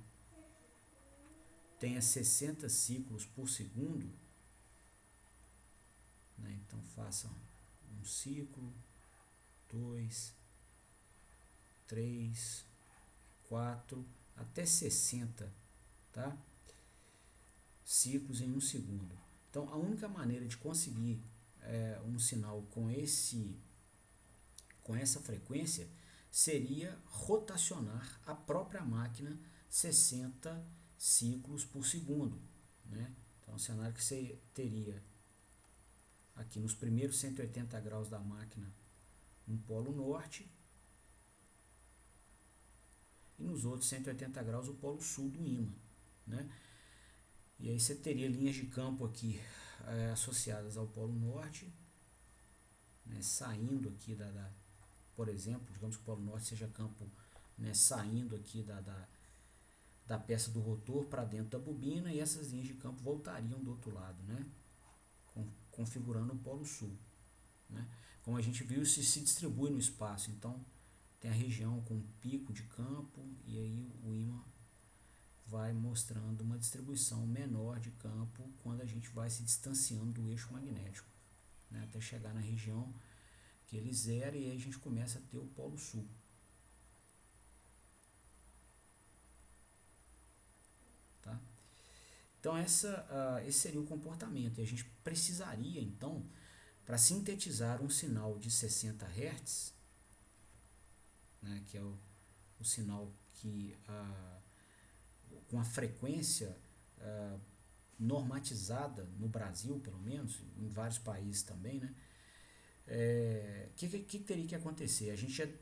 tenha 60 ciclos por segundo, né, então faça um ciclo, 2, 3, 4, até 60, tá? Ciclos em um segundo. Então a única maneira de conseguir um sinal com essa frequência seria rotacionar a própria máquina 60 ciclos por segundo, né? Então, o cenário que você teria aqui nos primeiros 180 graus da máquina um polo norte e nos outros 180 graus o polo sul do ímã, né? E aí você teria linhas de campo aqui associadas ao polo norte, né, saindo aqui por exemplo, digamos que o polo norte seja campo, né, saindo aqui da peça do rotor para dentro da bobina, e essas linhas de campo voltariam do outro lado, né, configurando o polo sul, né. Como a gente viu, isso se distribui no espaço, então tem a região com pico de campo e aí o ímã vai mostrando uma distribuição menor de campo quando a gente vai se distanciando do eixo magnético, né, até chegar na região que ele zera, e aí a gente começa a ter o polo sul. Tá? Então esse seria o comportamento, e a gente precisaria então, para sintetizar um sinal de 60 Hz, né, que é o sinal que com a frequência normatizada no Brasil, pelo menos, em vários países também, né? Que teria que acontecer? A gente ia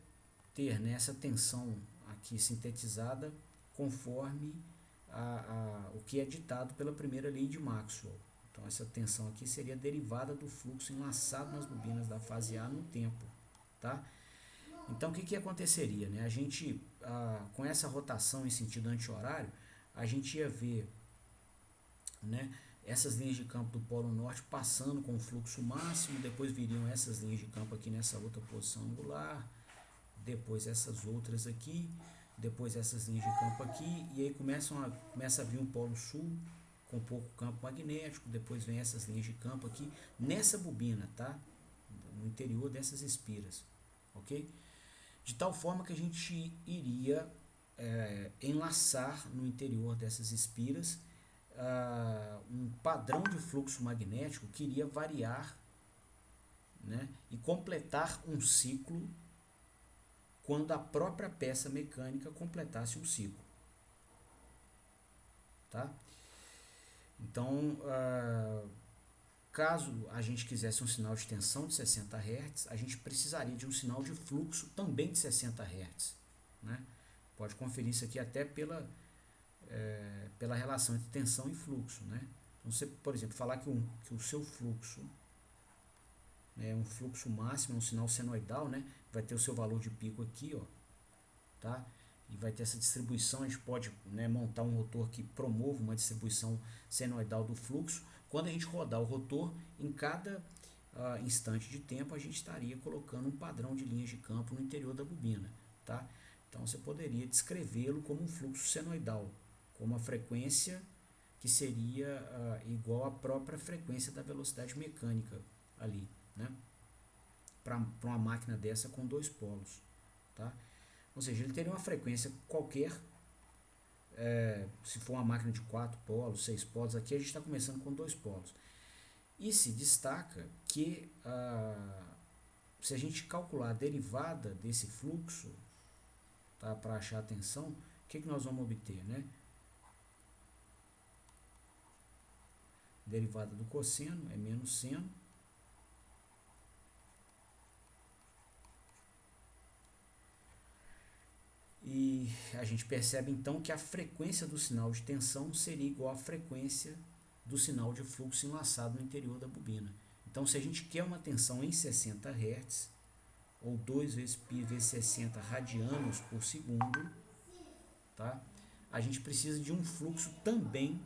ter, né, essa tensão aqui sintetizada conforme o que é ditado pela primeira lei de Maxwell. Então essa tensão aqui seria derivada do fluxo enlaçado nas bobinas da fase A no tempo, tá? Então o que aconteceria, né? A gente, com essa rotação em sentido anti-horário, a gente ia ver, né, essas linhas de campo do polo norte passando com o fluxo máximo, depois viriam essas linhas de campo aqui nessa outra posição angular, depois essas outras aqui, depois essas linhas de campo aqui, e aí começa a vir um polo sul com pouco campo magnético, depois vem essas linhas de campo aqui nessa bobina, tá? No interior dessas espiras, ok? De tal forma que a gente iria enlaçar no interior dessas espiras um padrão de fluxo magnético que iria variar, né, e completar um ciclo quando a própria peça mecânica completasse um ciclo. Tá? Então, caso a gente quisesse um sinal de tensão de 60 Hz, a gente precisaria de um sinal de fluxo também de 60 Hz. Né? Pode conferir isso aqui até pela relação entre tensão e fluxo. Né? Então, você, por exemplo, falar que o seu fluxo é um fluxo máximo, um sinal senoidal, né? Vai ter o seu valor de pico aqui, ó, tá? E vai ter essa distribuição. A gente pode, né, montar um rotor que promova uma distribuição senoidal do fluxo. Quando a gente rodar o rotor, em cada instante de tempo, a gente estaria colocando um padrão de linhas de campo no interior da bobina, tá? Então você poderia descrevê-lo como um fluxo senoidal, com uma frequência que seria igual à própria frequência da velocidade mecânica ali, né? Para uma máquina dessa com dois polos, tá? Ou seja, ele teria uma frequência qualquer, se for uma máquina de 4 polos, 6 polos, aqui a gente está começando com dois polos. E se destaca que se a gente calcular a derivada desse fluxo, tá, para achar a tensão, o que nós vamos obter, né? Derivada do cosseno é menos seno. E a gente percebe então que a frequência do sinal de tensão seria igual à frequência do sinal de fluxo enlaçado no interior da bobina. Então, se a gente quer uma tensão em 60 Hz, ou 2 vezes π vezes 60 radianos por segundo, tá? A gente precisa de um fluxo também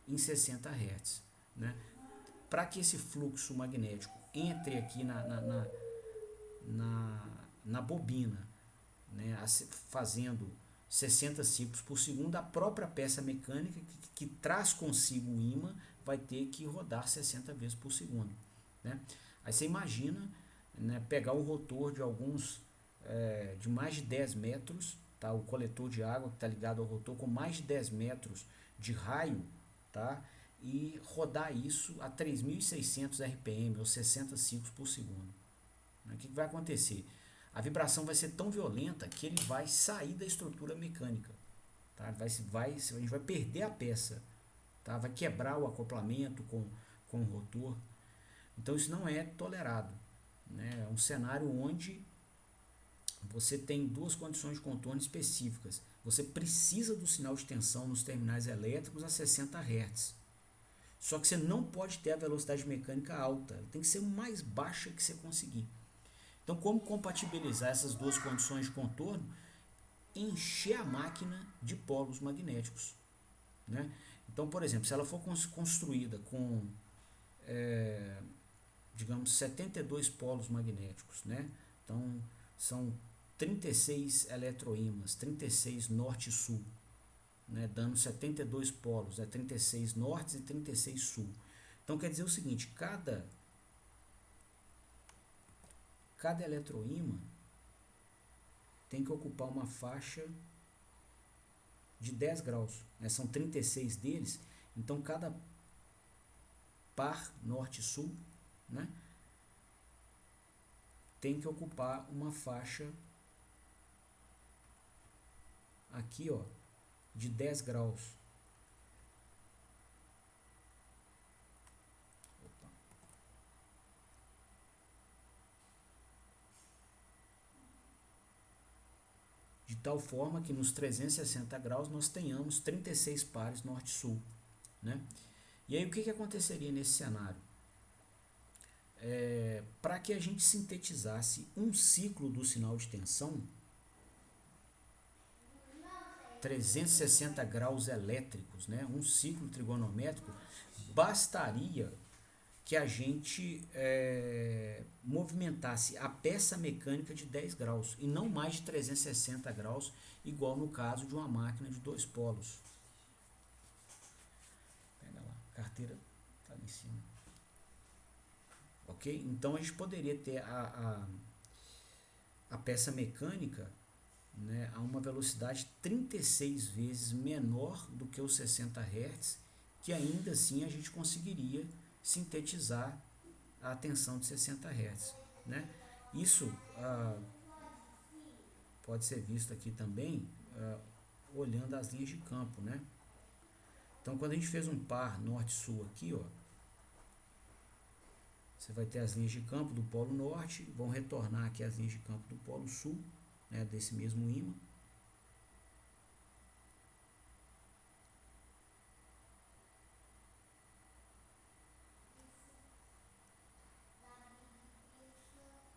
em 60 Hz, né? Para que esse fluxo magnético entre aqui na bobina, né, fazendo 60 ciclos por segundo, a própria peça mecânica que traz consigo o ímã vai ter que rodar 60 vezes por segundo, né? Aí você imagina, né, pegar o rotor de de mais de 10 metros, tá? O coletor de água que está ligado ao rotor com mais de 10 metros de raio, tá? E rodar isso a 3.600 RPM, ou 60 ciclos por segundo. O que vai acontecer? A vibração vai ser tão violenta que ele vai sair da estrutura mecânica. Tá? A gente vai perder a peça. Tá? Vai quebrar o acoplamento com o rotor. Então isso não é tolerado. Né? É um cenário onde você tem duas condições de contorno específicas. Você precisa do sinal de tensão nos terminais elétricos a 60 Hz. Só que você não pode ter a velocidade mecânica alta. Ela tem que ser o mais baixa que você conseguir. Então, como compatibilizar essas duas condições de contorno? Encher a máquina de polos magnéticos, né? Então, por exemplo, se ela for construída com, digamos, 72 polos magnéticos, né? Então, são 36 eletroímãs, 36 norte e sul, né? Dando 72 polos, 36 norte e 36 sul. Então, quer dizer o seguinte, cada eletroímã tem que ocupar uma faixa de 10 graus, né? São 36 deles, então cada par norte-sul, né, tem que ocupar uma faixa aqui, ó, de 10 graus. De tal forma que nos 360 graus nós tenhamos 36 pares norte-sul, né? E aí o que aconteceria nesse cenário? Para que a gente sintetizasse um ciclo do sinal de tensão, 360 graus elétricos, né? Um ciclo trigonométrico, bastaria que a gente movimentasse a peça mecânica de 10 graus e não mais de 360 graus, igual no caso de uma máquina de dois polos. Pega lá, a carteira está ali em cima. Ok? Então a gente poderia ter a peça mecânica, né, a uma velocidade 36 vezes menor do que os 60 Hz, que ainda assim a gente conseguiria sintetizar a tensão de 60 Hz, né? Isso pode ser visto aqui também olhando as linhas de campo, né? Então, quando a gente fez um par norte-sul aqui, ó, você vai ter as linhas de campo do polo norte, vão retornar aqui as linhas de campo do polo sul, né, desse mesmo ímã.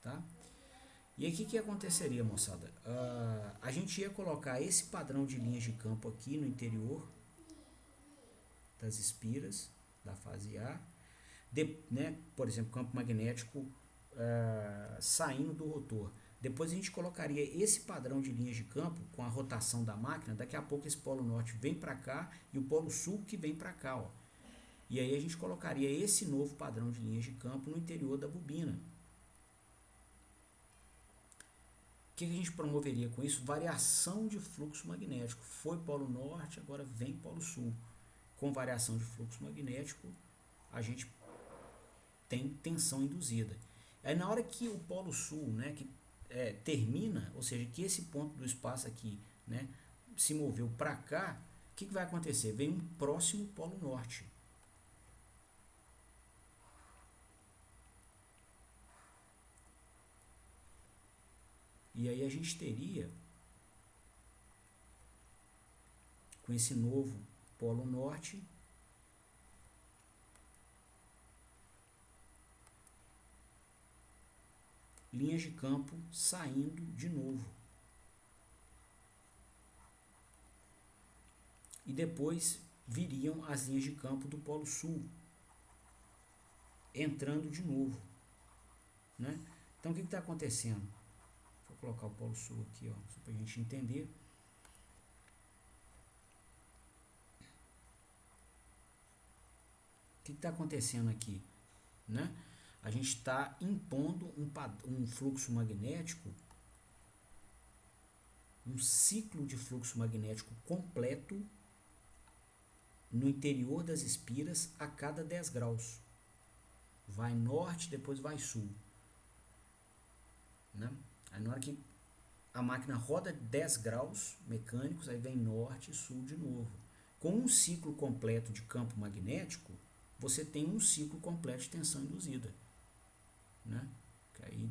Tá? E aí o que aconteceria, moçada? A gente ia colocar esse padrão de linhas de campo aqui no interior das espiras da fase A, né, por exemplo, campo magnético saindo do rotor. Depois a gente colocaria esse padrão de linhas de campo com a rotação da máquina. Daqui a pouco esse polo norte vem para cá e o polo sul que vem para cá, ó. E aí a gente colocaria esse novo padrão de linhas de campo no interior da bobina. O que a gente promoveria com isso? Variação de fluxo magnético. Foi polo norte, agora vem polo sul. Com variação de fluxo magnético, a gente tem tensão induzida. Aí na hora que o polo sul, né, que termina, ou seja, que esse ponto do espaço aqui, né, se moveu para cá, o que vai acontecer? Vem um próximo polo norte. E aí a gente teria, com esse novo polo norte, linhas de campo saindo de novo. E depois viriam as linhas de campo do polo sul, entrando de novo, né? Então o que está acontecendo? Vou colocar o polo sul aqui, ó, só para a gente entender. O que está acontecendo aqui, né? A gente está impondo um fluxo magnético, um ciclo de fluxo magnético completo no interior das espiras a cada 10 graus. Vai norte, depois vai sul, né? Aí na hora que a máquina roda 10 graus mecânicos, aí vem norte e sul de novo. Com um ciclo completo de campo magnético, você tem um ciclo completo de tensão induzida, né? Que aí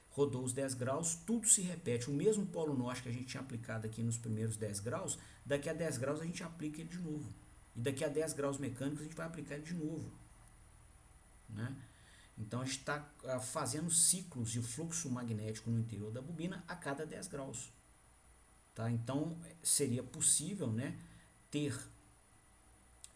rodou os 10 graus, tudo se repete. O mesmo polo norte que a gente tinha aplicado aqui nos primeiros 10 graus, daqui a 10 graus a gente aplica ele de novo. E daqui a 10 graus mecânicos a gente vai aplicar ele de novo, né? Então a gente está fazendo ciclos de fluxo magnético no interior da bobina a cada 10 graus. Tá? Então seria possível, né, ter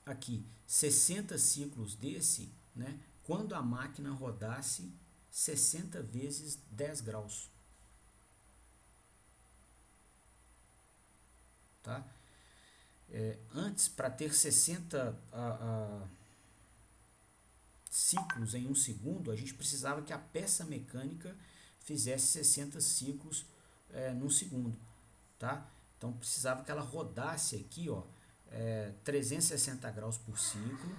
aqui 60 ciclos desse, né, quando a máquina rodasse 60 vezes 10 graus. Tá? Antes, para ter 60 ciclos em um segundo, a gente precisava que a peça mecânica fizesse 60 ciclos num segundo, tá? Então precisava que ela rodasse aqui, ó, 360 graus por ciclo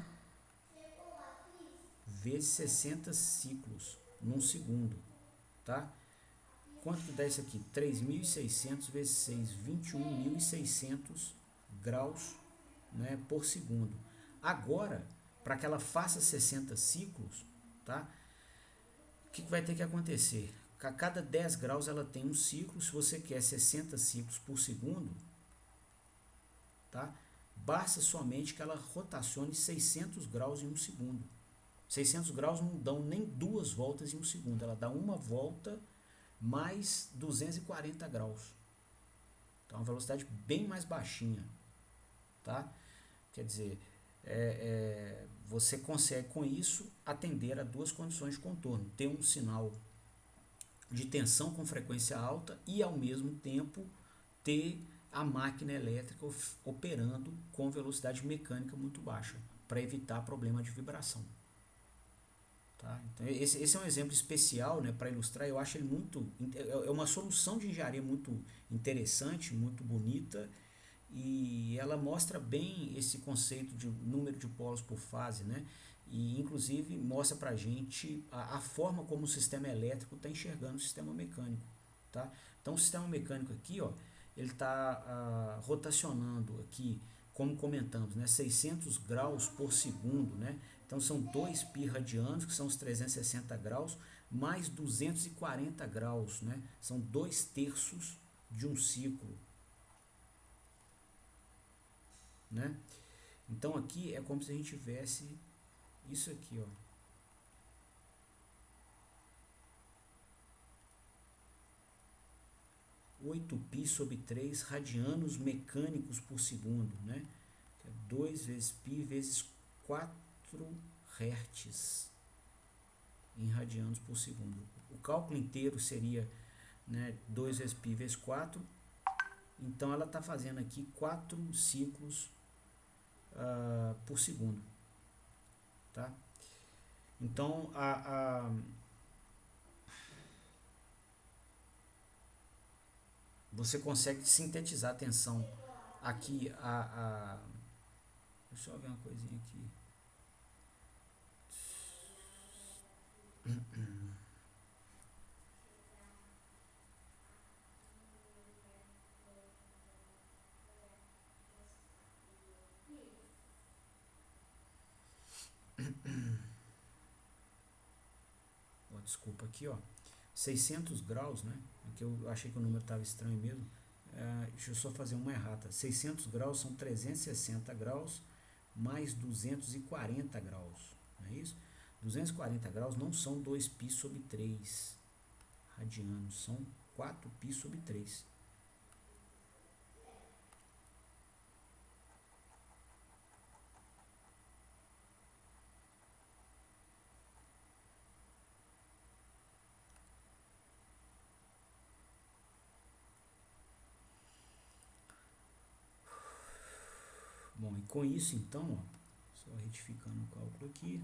vezes 60 ciclos num segundo, tá? Quanto dá isso aqui? 3.600 vezes 6, 21.600 graus, né, por segundo. Agora, para que ela faça 60 ciclos, tá? O que vai ter que acontecer? A cada 10 graus ela tem um ciclo. Se você quer 60 ciclos por segundo, tá? Basta somente que ela rotacione 600 graus em um segundo. 600 graus não dão nem 2 voltas em um segundo. Ela dá uma volta mais 240 graus. Então, uma velocidade bem mais baixinha, tá? Quer dizer, você consegue com isso atender a duas condições de contorno: ter um sinal de tensão com frequência alta e ao mesmo tempo ter a máquina elétrica operando com velocidade mecânica muito baixa, para evitar problema de vibração. Tá? Então, esse é um exemplo especial, né, para ilustrar. Eu acho ele é uma solução de engenharia muito interessante, muito bonita, e ela mostra bem esse conceito de número de polos por fase, né? E inclusive mostra para a gente a forma como o sistema elétrico está enxergando o sistema mecânico. Tá? Então o sistema mecânico aqui, ó, ele está rotacionando aqui, como comentamos, né, 600 graus por segundo, né? Então são 2 π radianos, que são os 360 graus, mais 240 graus, né? São 2/3 de um ciclo, né? Então aqui é como se a gente tivesse isso aqui, ó. 8π/3 radianos mecânicos por segundo, né? Que é 2 vezes π vezes 4 Hz em radianos por segundo. O cálculo inteiro seria né? 2 vezes π vezes 4. Então ela está fazendo aqui 4 ciclos por segundo, tá? Então você consegue sintetizar a tensão aqui. Deixa eu ver uma coisinha aqui. Desculpa aqui, ó. 600 graus, né? Aqui eu achei que o número estava estranho mesmo. Deixa eu só fazer uma errata. 600 graus são 360 graus mais 240 graus, não é isso? 240 graus não são 2π sobre 3 radianos, são 4π sobre 3. Bom, e com isso então, ó, só retificando o cálculo aqui.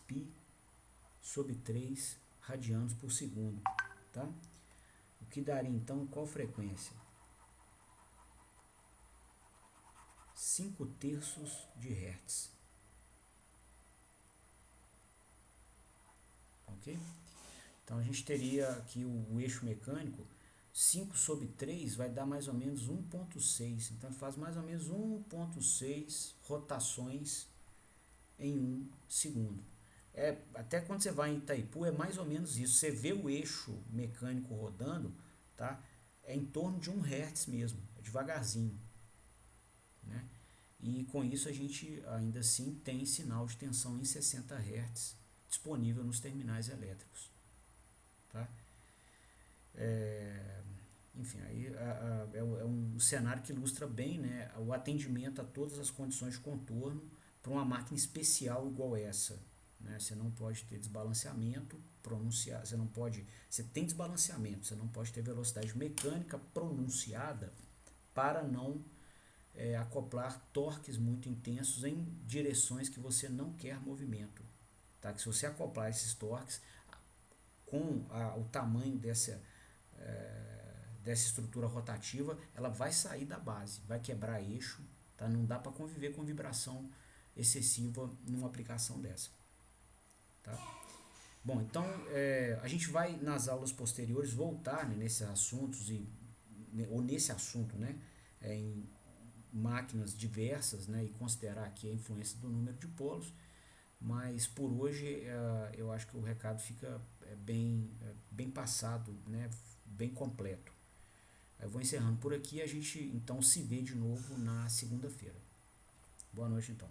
π sobre 3 radianos por segundo, tá? O que daria então qual frequência? 5/3 de Hertz. Ok? Então a gente teria aqui o eixo mecânico, 5 sobre 3 vai dar mais ou menos 1,6. Então faz mais ou menos 1,6 rotações em 1 segundo. Até quando você vai em Itaipu é mais ou menos isso. Você vê o eixo mecânico rodando, tá? É em torno de 1 Hz mesmo, é devagarzinho, né? E com isso a gente ainda assim tem sinal de tensão em 60 Hz disponível nos terminais elétricos, tá? Enfim, aí é um cenário que ilustra bem, né, o atendimento a todas as condições de contorno para uma máquina especial igual essa, né? Você não pode ter desbalanceamento pronunciado, você tem desbalanceamento, você não pode ter velocidade mecânica pronunciada para não acoplar torques muito intensos em direções que você não quer movimento, tá? Que se você acoplar esses torques com o tamanho dessa estrutura rotativa, ela vai sair da base, vai quebrar eixo, tá? Não dá para conviver com vibração excessiva numa aplicação dessa, tá? Bom, então a gente vai nas aulas posteriores voltar, né, nesses assuntos ou nesse assunto, né, em máquinas diversas, né, e considerar aqui a influência do número de polos, mas por hoje eu acho que o recado fica bem passado, né, bem completo. Eu vou encerrando por aqui, a gente então se vê de novo na segunda-feira. Boa noite então.